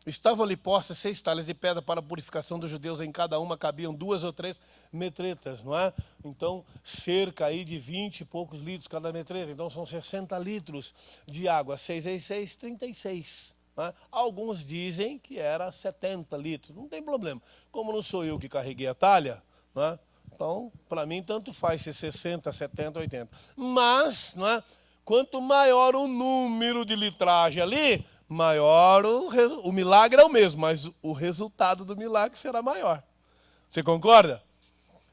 Estavam ali postas 6 talhas de pedra para a purificação dos judeus, em cada uma cabiam 2 ou 3 metretas, não é? Então, cerca aí de 20 e poucos litros cada metreta. Então, são 60 litros de água. 6 vezes 6, 36. Não é? Alguns dizem que era 70 litros. Não tem problema. Como não sou eu que carreguei a talha, não é? Então, para mim, tanto faz ser 60, 70, 80. Mas, não é? Quanto maior o número de litragem ali, maior o milagre é o mesmo, mas o resultado do milagre será maior. Você concorda?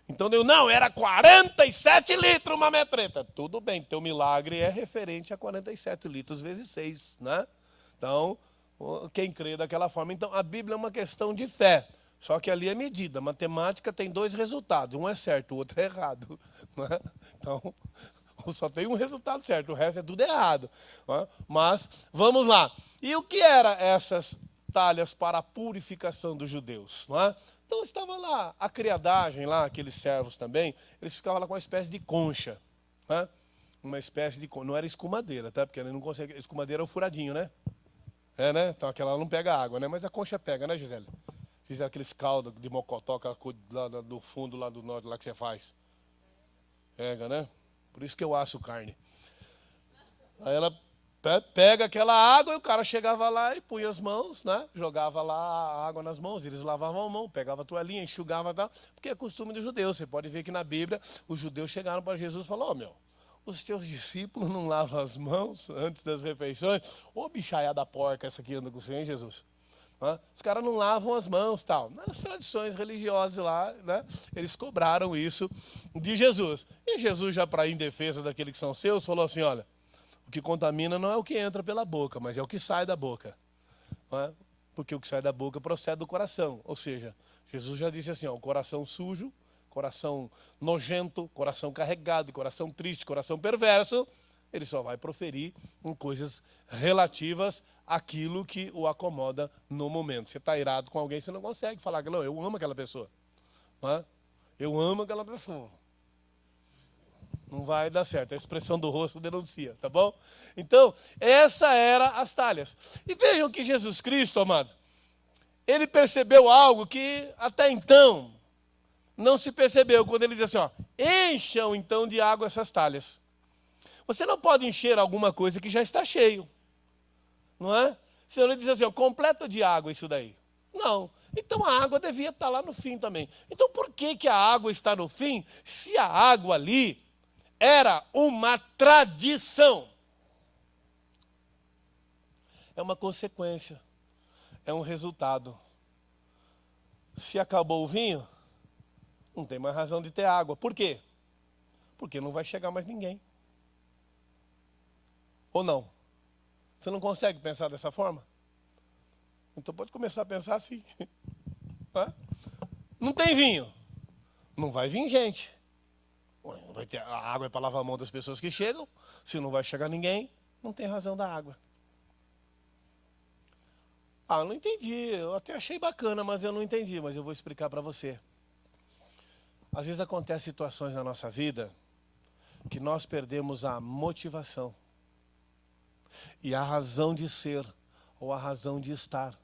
Então, não, era 47 litros uma metreta. Tudo bem, teu milagre é referente a 47 litros vezes 6, né? Então, quem crê daquela forma. Então, a Bíblia é uma questão de fé. Só que ali é medida. Matemática tem 2 resultados. Um é certo, o outro é errado. Né? Então, só tem um resultado certo. O resto é tudo errado. Né? Mas, vamos lá. E o que eram essas talhas para a purificação dos judeus, não é? Então estava lá a criadagem, lá aqueles servos também, eles ficavam lá com uma espécie de concha, né? Uma espécie de concha, não era escumadeira, tá? Porque ele não consegue, escumadeira é o furadinho, né? É, né? Então aquela não pega água, né? Mas a concha pega, né, Gisele? Gisele, aqueles caldos de mocotó, aquela coisa lá do fundo, lá do norte, lá que você faz. Pega, né? Por isso que eu asso carne. Aí ela pega aquela água e o cara chegava lá e punha as mãos, né? Jogava lá a água nas mãos, eles lavavam a mão, pegava a toalhinha, enxugava e tal, porque é costume do judeu. Você pode ver que na Bíblia os judeus chegaram para Jesus e falaram: ó, meu, os teus discípulos não lavam as mãos antes das refeições? Ô bichaiada porca, essa aqui anda com você, hein, Jesus? Os caras não lavam as mãos, tal. Nas tradições religiosas lá, né, eles cobraram isso de Jesus. E Jesus, já para ir em defesa daqueles que são seus, falou assim: olha, o que contamina não é o que entra pela boca, mas é o que sai da boca. Não é? Porque o que sai da boca procede do coração. Ou seja, Jesus já disse assim: ó, o coração sujo, coração nojento, coração carregado, coração triste, coração perverso, ele só vai proferir em coisas relativas àquilo que o acomoda no momento. Você está irado com alguém, você não consegue falar que não, eu amo aquela pessoa. Não é? Eu amo aquela pessoa. Não vai dar certo, a expressão do rosto denuncia, tá bom? Então, essa era as talhas. E vejam que Jesus Cristo, amado, ele percebeu algo que até então não se percebeu, quando ele diz assim, ó, encham então de água essas talhas. Você não pode encher alguma coisa que já está cheio, não é? Senão ele diz assim, ó, completa de água isso daí. Não. Então a água devia estar lá no fim também. Então por que que a água está no fim, se a água ali era uma tradição? É uma consequência, é um resultado. Se acabou o vinho, não tem mais razão de ter água. Por quê? Porque não vai chegar mais ninguém. Ou não? Você não consegue pensar dessa forma? Então pode começar a pensar assim. Não tem vinho, não vai vir gente. Vai ter, a água é para lavar a mão das pessoas que chegam. Se não vai chegar ninguém, não tem razão da água. Ah, não entendi. Eu até achei bacana, mas eu não entendi. Mas eu vou explicar para você. Às vezes acontecem situações na nossa vida que nós perdemos a motivação e a razão de ser ou a razão de estar.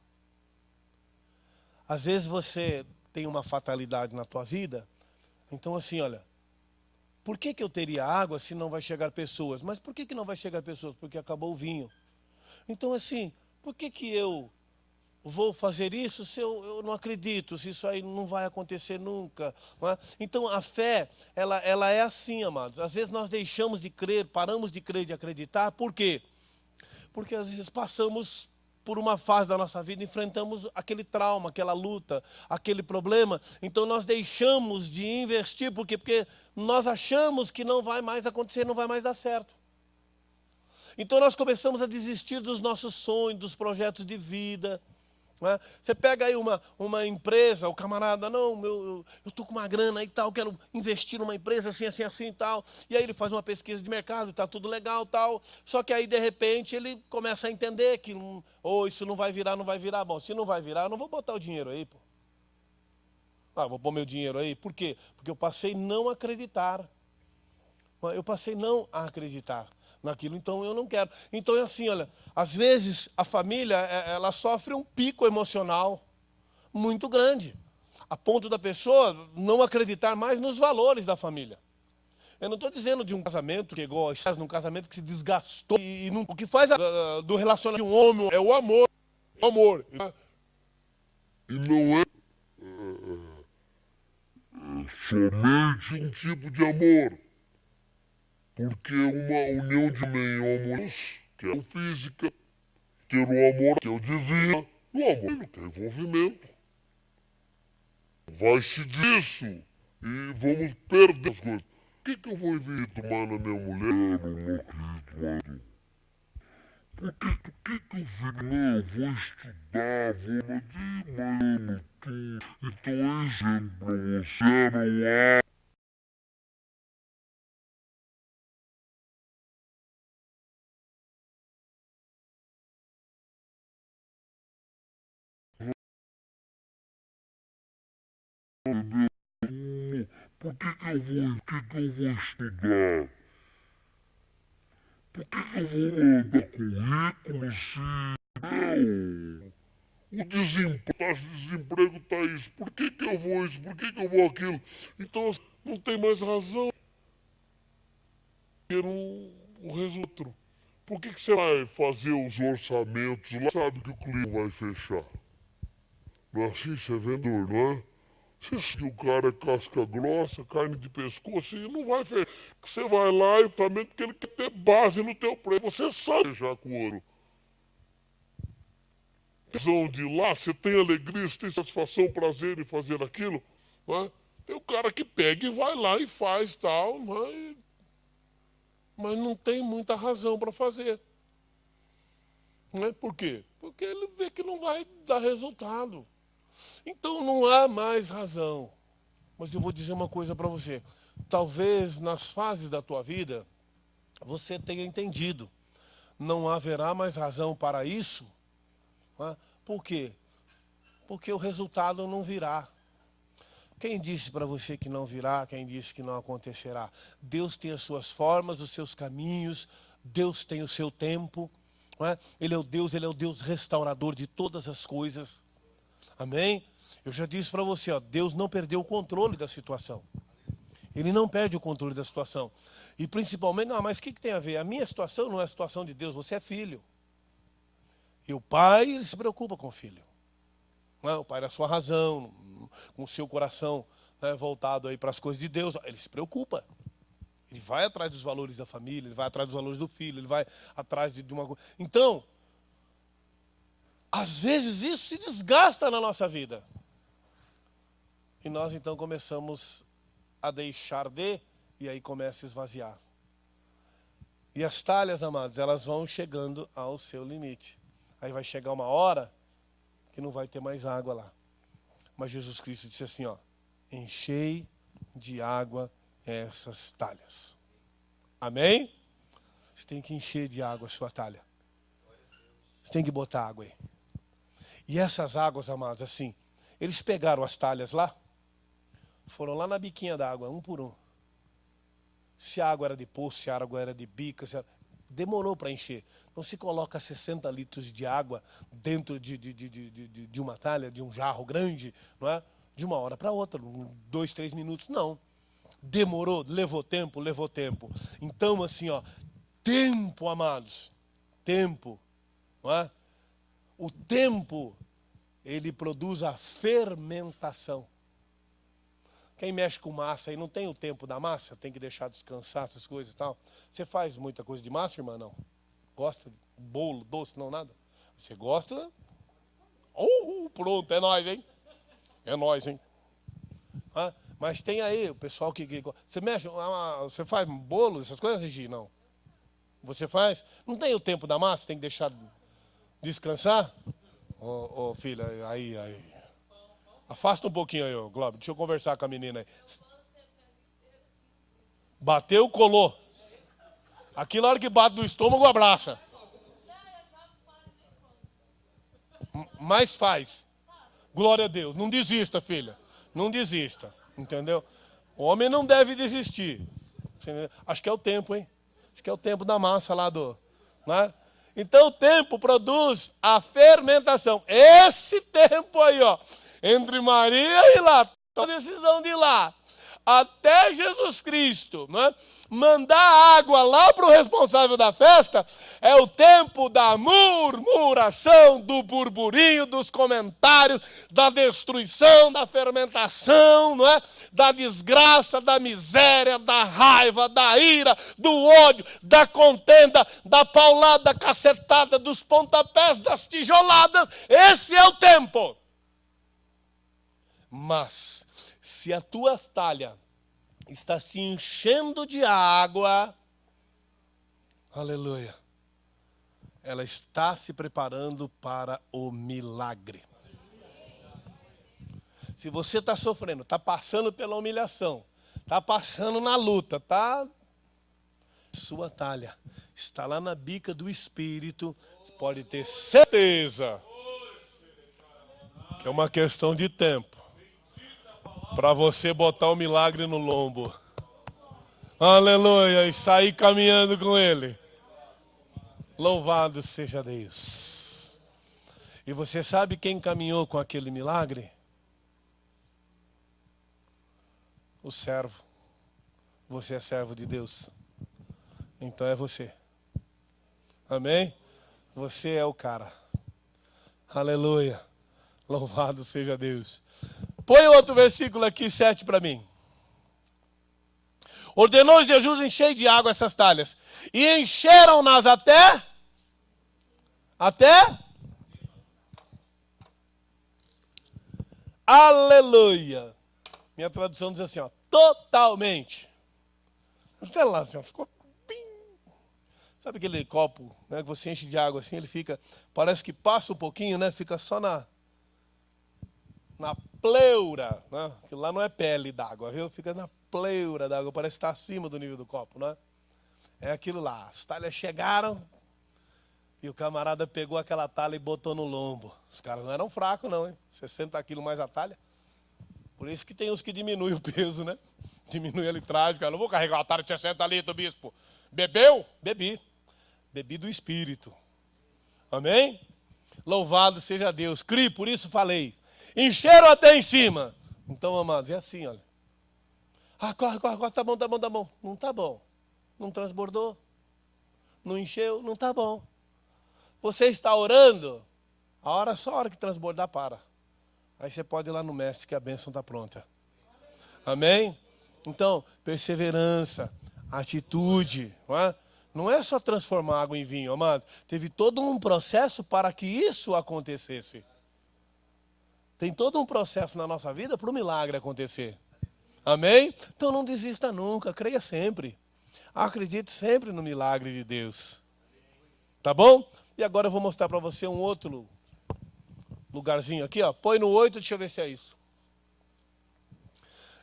Às vezes você tem uma fatalidade na tua vida, então assim, olha, por que que eu teria água se não vai chegar pessoas? Mas por que que não vai chegar pessoas? Porque acabou o vinho. Então assim, por que que eu vou fazer isso se eu não acredito, se isso aí não vai acontecer nunca? Não é? Então a fé, ela é assim, amados. Às vezes nós deixamos de crer, paramos de crer, de acreditar, por quê? Porque às vezes passamos por uma fase da nossa vida, enfrentamos aquele trauma, aquela luta, aquele problema, então nós deixamos de investir, por quê? Porque nós achamos que não vai mais acontecer, não vai mais dar certo. Então nós começamos a desistir dos nossos sonhos, dos projetos de vida. Né? Você pega aí uma empresa, o camarada, não, eu estou com uma grana e tal, quero investir numa empresa assim, assim, assim e tal. E aí ele faz uma pesquisa de mercado, está tudo legal e tal. Só que aí, de repente, ele começa a entender que isso não vai virar, não vai virar. Bom, se não vai virar, eu não vou botar o dinheiro aí, pô. Ah, vou pôr meu dinheiro aí. Por quê? Porque eu passei a não acreditar. Eu passei a não acreditar naquilo, então eu não quero. Então é assim, olha, às vezes a família, ela sofre um pico emocional muito grande, a ponto da pessoa não acreditar mais nos valores da família. Eu não estou dizendo de um casamento que chegou, estás num casamento que se desgastou e não, o que faz do relacionamento de um homem é o amor. O amor. E não é somente um tipo de amor. Porque uma união de amores, que é o física, ter o amor, que é o divino, o amor não tem envolvimento. Vai se disso e vamos perder as coisas. O que eu vou vir tomar na minha mulher? Eu não acredito, mano. Por que eu fico? Não, eu vou estudar, mas eu não tô. Então, exemplo pra você, não há. Por que eu vou estudar? Por que eu vou mandar currículo se não? O desemprego tá isso. Por que eu vou isso? Por que eu vou aquilo? Então não tem mais razão. Ter um resultado. Por que você vai fazer os orçamentos lá? Sabe que o cliente vai fechar. Não é assim? Você é vendedor, não é? Você sabe que o cara é casca grossa, carne de pescoço, e não vai fechar. Você vai lá e também porque ele quer ter base no teu preço. Você sabe fechar com ouro. De lá, você tem alegria, você tem satisfação, prazer em fazer aquilo, não é? Tem o cara que pega e vai lá e faz tal, mas não tem muita razão para fazer. Não é? Por quê? Porque ele vê que não vai dar resultado. Então não há mais razão. Mas eu vou dizer uma coisa para você. Talvez nas fases da tua vida, você tenha entendido. Não haverá mais razão para isso. Não é? Por quê? Porque o resultado não virá. Quem disse para você que não virá? Quem disse que não acontecerá? Deus tem as suas formas, os seus caminhos. Deus tem o seu tempo. Não é? Ele é o Deus restaurador de todas as coisas. Amém? Eu já disse para você, ó, Deus não perdeu o controle da situação. Ele não perde o controle da situação. E principalmente, não, mas o que tem a ver? A minha situação não é a situação de Deus, você é filho. E o pai, ele se preocupa com o filho. Não é? O pai da sua razão, com o seu coração, né, voltado aí para as coisas de Deus, ele se preocupa. Ele vai atrás dos valores da família, ele vai atrás dos valores do filho, ele vai atrás de uma coisa. Então, às vezes isso se desgasta na nossa vida. E nós então começamos a deixar e aí começa a esvaziar. E as talhas, amados, elas vão chegando ao seu limite. Aí vai chegar uma hora que não vai ter mais água lá. Mas Jesus Cristo disse assim, ó, enchei de água essas talhas. Amém? Você tem que encher de água a sua talha. Você tem que botar água aí. E essas águas, amados, assim, eles pegaram as talhas lá, foram lá na biquinha d'água, um por um. Se a água era de poço, se a água era de bica, demorou para encher. Não se coloca 60 litros de água dentro de uma talha, de um jarro grande, não é? De uma hora para outra, 2, 3 minutos, não. Demorou, levou tempo, levou tempo. Então, assim, ó, tempo, amados, tempo, não é? O tempo, ele produz a fermentação. Quem mexe com massa aí não tem o tempo da massa, tem que deixar descansar essas coisas e tal. Você faz muita coisa de massa, irmã, não? Gosta de bolo, doce, não, nada? Você gosta? Pronto, é nóis, hein? É nóis, hein? Ah, mas tem aí o pessoal que você mexe, você faz bolo, essas coisas, Gigi? Não. Você faz? Não tem o tempo da massa, tem que deixar descansar? Ô, filha, aí. Afasta um pouquinho aí, ô, Glóbio. Deixa eu conversar com a menina aí. Bateu, colou. Aquilo, na hora que bate no estômago, abraça. Mas faz. Glória a Deus. Não desista, filha. Não desista. Entendeu? O homem não deve desistir. Acho que é o tempo, hein? Acho que é o tempo da massa lá do... Né? Então o tempo produz a fermentação. Esse tempo aí, ó. Entre Maria e lá, a decisão de ir lá, até Jesus Cristo, né? Mandar água lá para o responsável da festa, é o tempo da murmuração, do burburinho, dos comentários, da destruição, da fermentação, não é? Da desgraça, da miséria, da raiva, da ira, do ódio, da contenda, da paulada, da cacetada, dos pontapés, das tijoladas. Esse é o tempo. Mas, se a tua talha está se enchendo de água, aleluia, ela está se preparando para o milagre. Se você está sofrendo, está passando pela humilhação, está passando na luta, sua talha está lá na bica do Espírito, você pode ter certeza que é uma questão de tempo. Para você botar o milagre no lombo. Aleluia. E sair caminhando com ele. Louvado seja Deus. E você sabe quem caminhou com aquele milagre? O servo. Você é servo de Deus. Então é você. Amém? Você é o cara. Aleluia. Louvado seja Deus. Põe outro versículo aqui, 7 para mim. Ordenou Jesus encher de água essas talhas. E encheram-nas até? Aleluia. Minha tradução diz assim, ó. Totalmente. Até lá, assim, ó, ficou... Sabe aquele copo, né, que você enche de água assim, ele fica... Parece que passa um pouquinho, né? Fica só na pleura, né? Que lá não é pele d'água, viu? Fica na pleura d'água, parece que está acima do nível do copo, né? É aquilo lá. As talhas chegaram e o camarada pegou aquela talha e botou no lombo. Os caras não eram fracos não, hein? 60 quilos mais a talha. Por isso que tem uns que diminuem o peso, né? Diminui a litragem, cara. Não vou carregar uma talha de 60 litros, bispo. Bebeu? Bebi. Bebi do Espírito. Amém? Louvado seja Deus. Cri, por isso falei. Encheram até em cima. Então, amados, é assim, olha. Ah, corre, tá bom. Não tá bom. Não transbordou. Não encheu, não tá bom. Você está orando, só a hora que transbordar, para. Aí você pode ir lá no mestre que a bênção está pronta. Amém? Então, perseverança, atitude, não é? Não é só transformar água em vinho, amado. Teve todo um processo para que isso acontecesse. Tem todo um processo na nossa vida para o milagre acontecer. Amém? Então não desista nunca, creia sempre. Acredite sempre no milagre de Deus. Tá bom? E agora eu vou mostrar para você um outro lugarzinho aqui, ó. Põe no 8, deixa eu ver se é isso.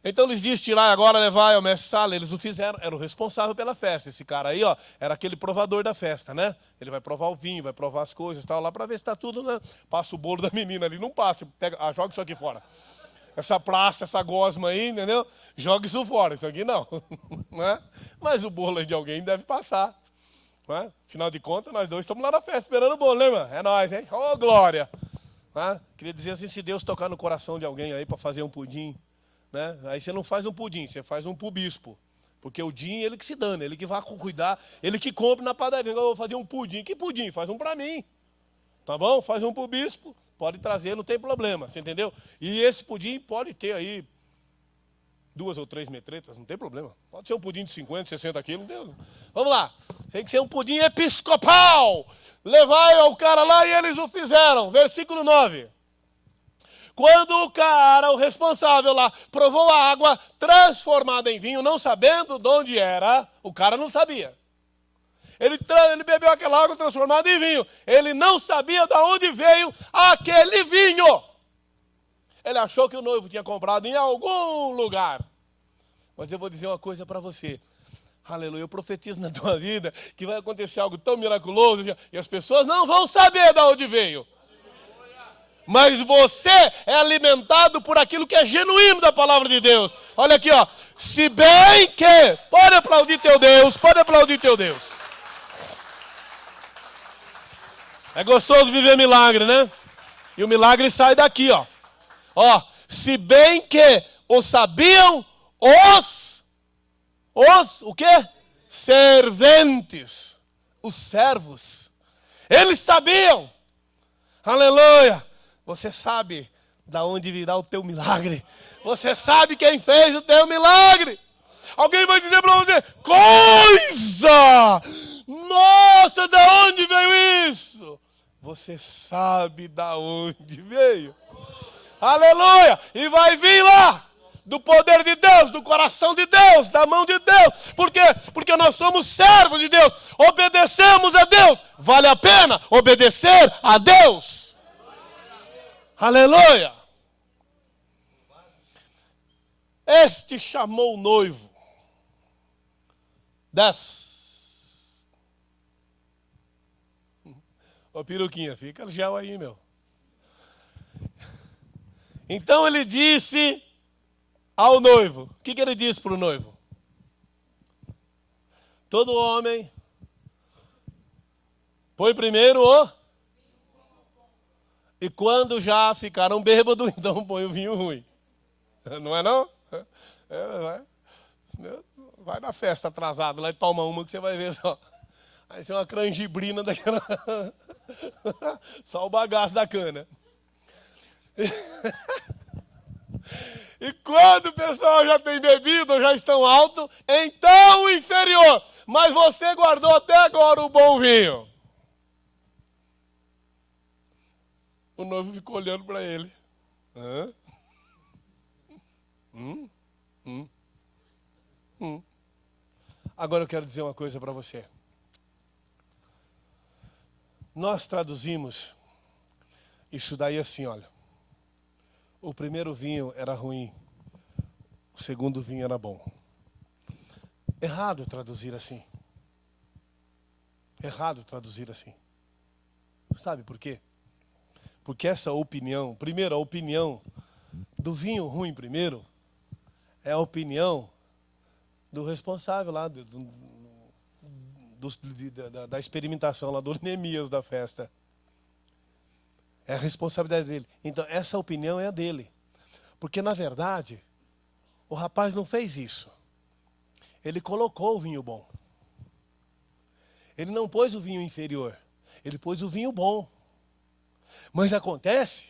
Então eles dizem, tirar agora, levar ao mestre Sala. Eles o fizeram, era o responsável pela festa. Esse cara aí, ó, era aquele provador da festa, né? Ele vai provar o vinho, vai provar as coisas e tal, lá para ver se tá tudo, né? Passa o bolo da menina ali, não passa, pega, joga isso aqui fora. Essa praça, essa gosma aí, entendeu? Joga isso fora, isso aqui não. Né? Mas o bolo de alguém deve passar. Né? Afinal de contas, nós dois estamos lá na festa esperando o bolo, né, irmão? É nóis, hein? Ô, glória! Né? Queria dizer assim, se Deus tocar no coração de alguém aí para fazer um pudim, né? Aí você não faz um pudim, você faz um pro bispo. Porque o din, ele que se dane, ele que vai cuidar, ele que compra na padaria. Eu vou fazer um pudim. Que pudim? Faz um para mim. Tá bom? Faz um pro bispo, pode trazer, não tem problema, você entendeu? E esse pudim pode ter aí 2 ou 3 metretas, não tem problema. Pode ser um pudim de 50, 60 quilos, não tem... Vamos lá, tem que ser um pudim episcopal. Levai ao cara lá e eles o fizeram. Versículo 9. Quando o cara, o responsável lá, provou a água transformada em vinho, não sabendo de onde era, o cara não sabia. Ele bebeu aquela água transformada em vinho. Ele não sabia de onde veio aquele vinho. Ele achou que o noivo tinha comprado em algum lugar. Mas eu vou dizer uma coisa para você. Aleluia, eu profetizo na tua vida que vai acontecer algo tão miraculoso e as pessoas não vão saber de onde veio. Mas você é alimentado por aquilo que é genuíno da palavra de Deus. Olha aqui, ó. Se bem que... Pode aplaudir teu Deus, pode aplaudir teu Deus. É gostoso viver milagre, né? E o milagre sai daqui, ó. Ó, se bem que o sabiam o quê? Serventes. Os servos. Eles sabiam. Aleluia. Você sabe da onde virá o teu milagre. Você sabe quem fez o teu milagre. Alguém vai dizer para você, coisa! Nossa, da onde veio isso? Você sabe da onde veio. Aleluia! E vai vir lá, do poder de Deus, do coração de Deus, da mão de Deus. Por quê? Porque nós somos servos de Deus, obedecemos a Deus. Vale a pena obedecer a Deus. Aleluia! Este chamou o noivo. Desce. Ô peruquinha, fica gel aí, meu. Então ele disse ao noivo. O que ele disse para o noivo? Todo homem põe primeiro o... E quando já ficaram bêbados, então põe o vinho ruim. Não é não? Vai na festa atrasado lá e toma uma que você vai ver só. Aí você é uma canjibrina daquela... Só o bagaço da cana. E quando o pessoal já tem bebido, já estão alto, então o inferior. Mas você guardou até agora o bom vinho. O noivo ficou olhando para ele. Hã? Agora eu quero dizer uma coisa para você. Nós traduzimos isso daí assim, olha. O primeiro vinho era ruim, o segundo vinho era bom. Errado traduzir assim. Errado traduzir assim. Sabe por quê? Porque essa opinião, primeiro a opinião do vinho ruim primeiro, é a opinião do responsável lá, da experimentação lá, do Neemias da festa. É a responsabilidade dele. Então, essa opinião é a dele. Porque, na verdade, o rapaz não fez isso. Ele colocou o vinho bom. Ele não pôs o vinho inferior. Ele pôs o vinho bom. Mas acontece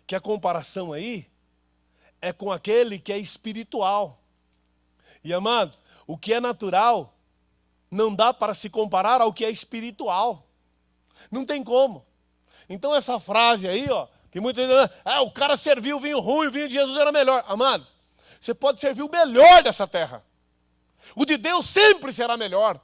que a comparação aí é com aquele que é espiritual. E, amado, o que é natural não dá para se comparar ao que é espiritual. Não tem como. Então essa frase aí, ó, que muitas vezes, o cara serviu vinho ruim, o vinho de Jesus era melhor. Amados, você pode servir o melhor dessa terra. O de Deus sempre será melhor.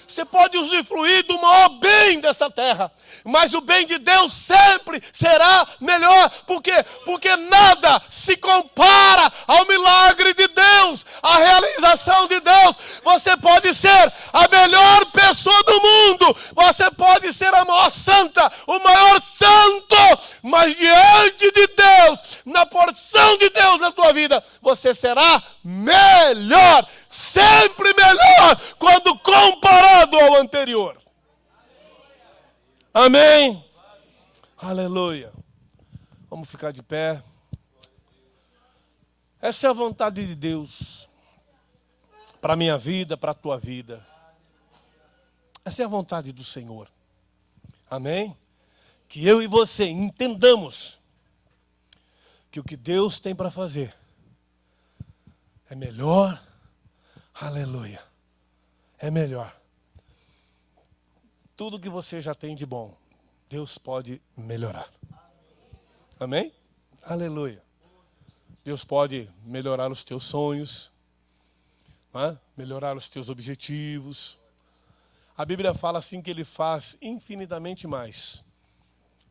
Você pode usufruir do maior bem desta terra, mas o bem de Deus sempre será melhor. Por quê? Porque nada se compara ao milagre de Deus, à realização de Deus. Você pode ser a melhor pessoa do mundo, você pode ser a maior santa, o maior santo, mas diante de Deus, na porção de Deus na tua vida, você será melhor, sempre melhor, quando comparado ao anterior. Amém? Aleluia. Vamos ficar de pé. Essa é a vontade de Deus para a minha vida, para a tua vida. Essa é a vontade do Senhor. Amém? Que eu e você entendamos que o que Deus tem para fazer é melhor. Aleluia. É melhor. Tudo que você já tem de bom, Deus pode melhorar. Amém? Aleluia. Deus pode melhorar os teus sonhos, melhorar os teus objetivos. A Bíblia fala assim que Ele faz infinitamente mais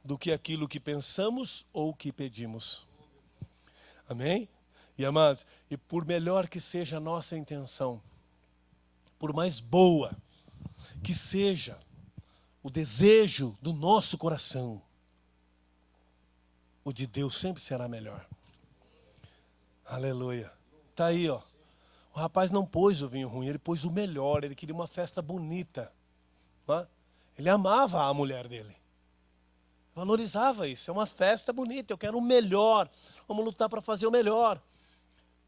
do que aquilo que pensamos ou que pedimos. Amém? E amados, e por melhor que seja a nossa intenção, por mais boa que seja o desejo do nosso coração, o de Deus sempre será melhor. Aleluia. Está aí, ó. O rapaz não pôs o vinho ruim, ele pôs o melhor, ele queria uma festa bonita. Ele amava a mulher dele. Valorizava isso, é uma festa bonita, eu quero o melhor. Vamos lutar para fazer o melhor.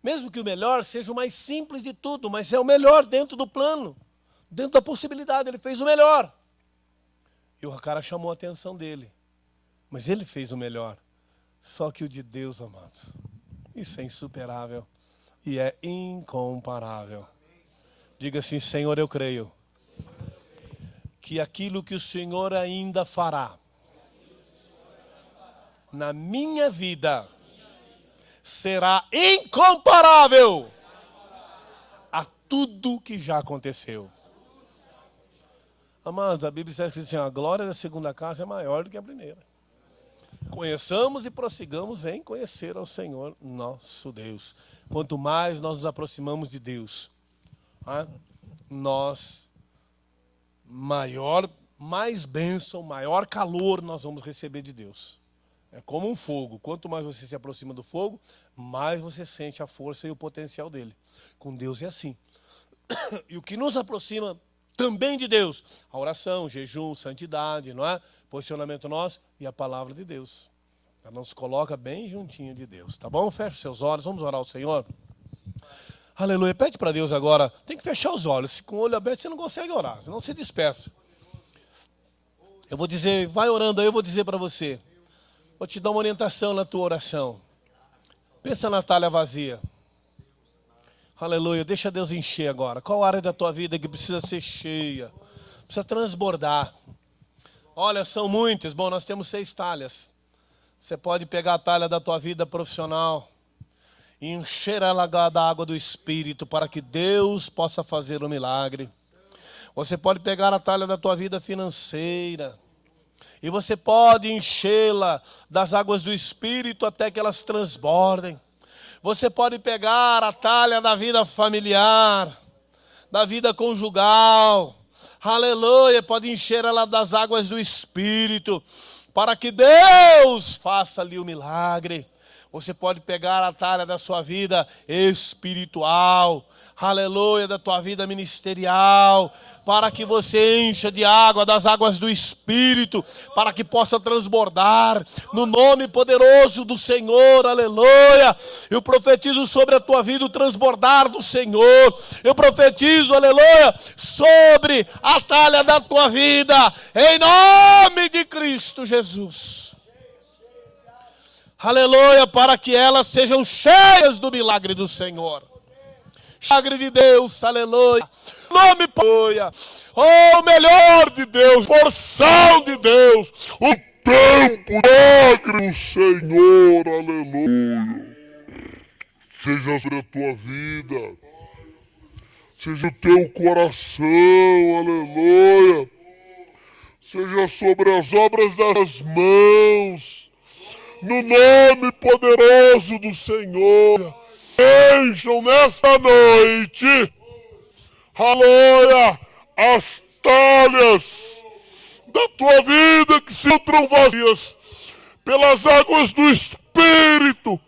Mesmo que o melhor seja o mais simples de tudo, mas é o melhor dentro do plano, dentro da possibilidade, ele fez o melhor. E o cara chamou a atenção dele, mas ele fez o melhor. Só que o de Deus, amados, isso é insuperável e é incomparável. Diga assim: Senhor, eu creio que aquilo que o Senhor ainda fará na minha vida será incomparável a tudo que já aconteceu. Amados, a Bíblia diz assim: a glória da segunda casa é maior do que a primeira. Conheçamos e prossigamos em conhecer ao Senhor nosso Deus. Quanto mais nós nos aproximamos de Deus, mais bênção, maior calor nós vamos receber de Deus. É como um fogo. Quanto mais você se aproxima do fogo, mais você sente a força e o potencial dele. Com Deus é assim. E o que nos aproxima também de Deus, a oração, jejum, santidade, não é? Posicionamento nosso e a palavra de Deus. Ela nos coloca bem juntinho de Deus, tá bom? Feche os seus olhos, vamos orar ao Senhor. Aleluia. Pede para Deus agora. Tem que fechar os olhos. Se com o olho aberto você não consegue orar, senão você dispersa. Eu vou dizer, vai orando aí, eu vou dizer para você. Vou te dar uma orientação na tua oração. Pensa na talha vazia. Aleluia. Deixa Deus encher agora. Qual área da tua vida que precisa ser cheia? Precisa transbordar. Olha, são muitas. Bom, nós temos 6 talhas. Você pode pegar a talha da tua vida profissional e encher ela da água do Espírito para que Deus possa fazer um milagre. Você pode pegar a talha da tua vida financeira e você pode enchê-la das águas do Espírito até que elas transbordem. Você pode pegar a talha da vida familiar, da vida conjugal. Aleluia, pode encher ela das águas do Espírito para que Deus faça ali o milagre. Você pode pegar a talha da sua vida espiritual, aleluia, da tua vida ministerial, para que você encha de água, das águas do Espírito, para que possa transbordar, no nome poderoso do Senhor, aleluia. Eu profetizo sobre a tua vida o transbordar do Senhor, eu profetizo, aleluia, sobre a talha da tua vida, em nome de Cristo Jesus. Aleluia, para que elas sejam cheias do milagre do Senhor. Milagre de Deus, aleluia. Nome, aleluia. Oh, o melhor de Deus, porção de Deus. O tempo, milagre do Senhor, aleluia. Seja sobre a tua vida. Seja o teu coração, aleluia. Seja sobre as obras das mãos. No nome poderoso do Senhor, encham nessa noite, aleluia, as talhas da tua vida que se encontram vazias pelas águas do Espírito,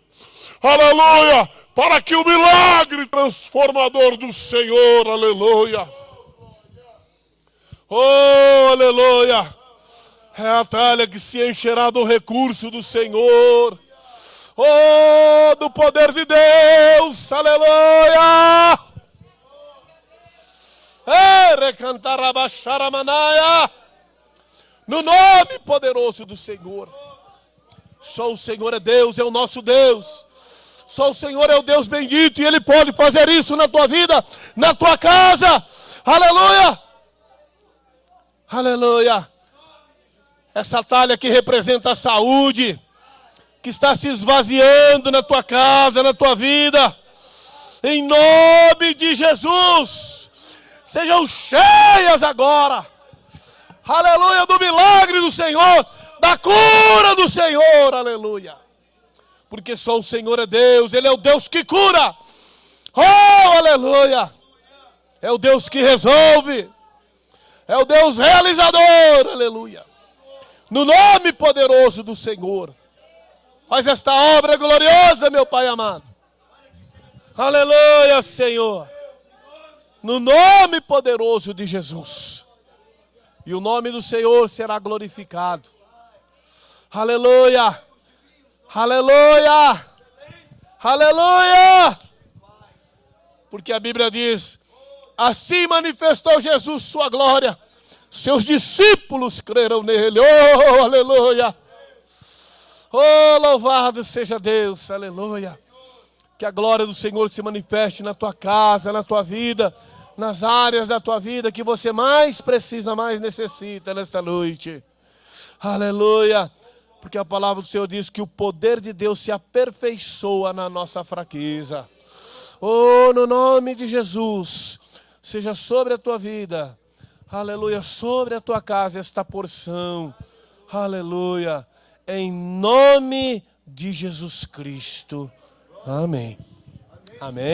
aleluia, para que o milagre transformador do Senhor, aleluia, oh, aleluia, é a talha que se encherá do recurso do Senhor. Oh, do poder de Deus. Aleluia. No nome poderoso do Senhor. Só o Senhor é Deus, é o nosso Deus. Só o Senhor é o Deus bendito e Ele pode fazer isso na tua vida, na tua casa. Aleluia. Aleluia. Essa talha que representa a saúde, que está se esvaziando na tua casa, na tua vida, em nome de Jesus, sejam cheias agora, aleluia, do milagre do Senhor, da cura do Senhor, aleluia, porque só o Senhor é Deus, Ele é o Deus que cura, oh, aleluia, é o Deus que resolve, é o Deus realizador, aleluia. No nome poderoso do Senhor. Faz esta obra gloriosa, meu Pai amado. Aleluia, Senhor. No nome poderoso de Jesus. E o nome do Senhor será glorificado. Aleluia. Aleluia. Aleluia. Porque a Bíblia diz, assim manifestou Jesus sua glória. Seus discípulos creram nele. Oh, aleluia. Oh, louvado seja Deus. Aleluia. Que a glória do Senhor se manifeste na tua casa, na tua vida, nas áreas da tua vida que você mais precisa, mais necessita nesta noite. Aleluia. Porque a palavra do Senhor diz que o poder de Deus se aperfeiçoa na nossa fraqueza. Oh, no nome de Jesus, seja sobre a tua vida, aleluia, sobre a tua casa esta porção, aleluia, em nome de Jesus Cristo. Amém. Amém.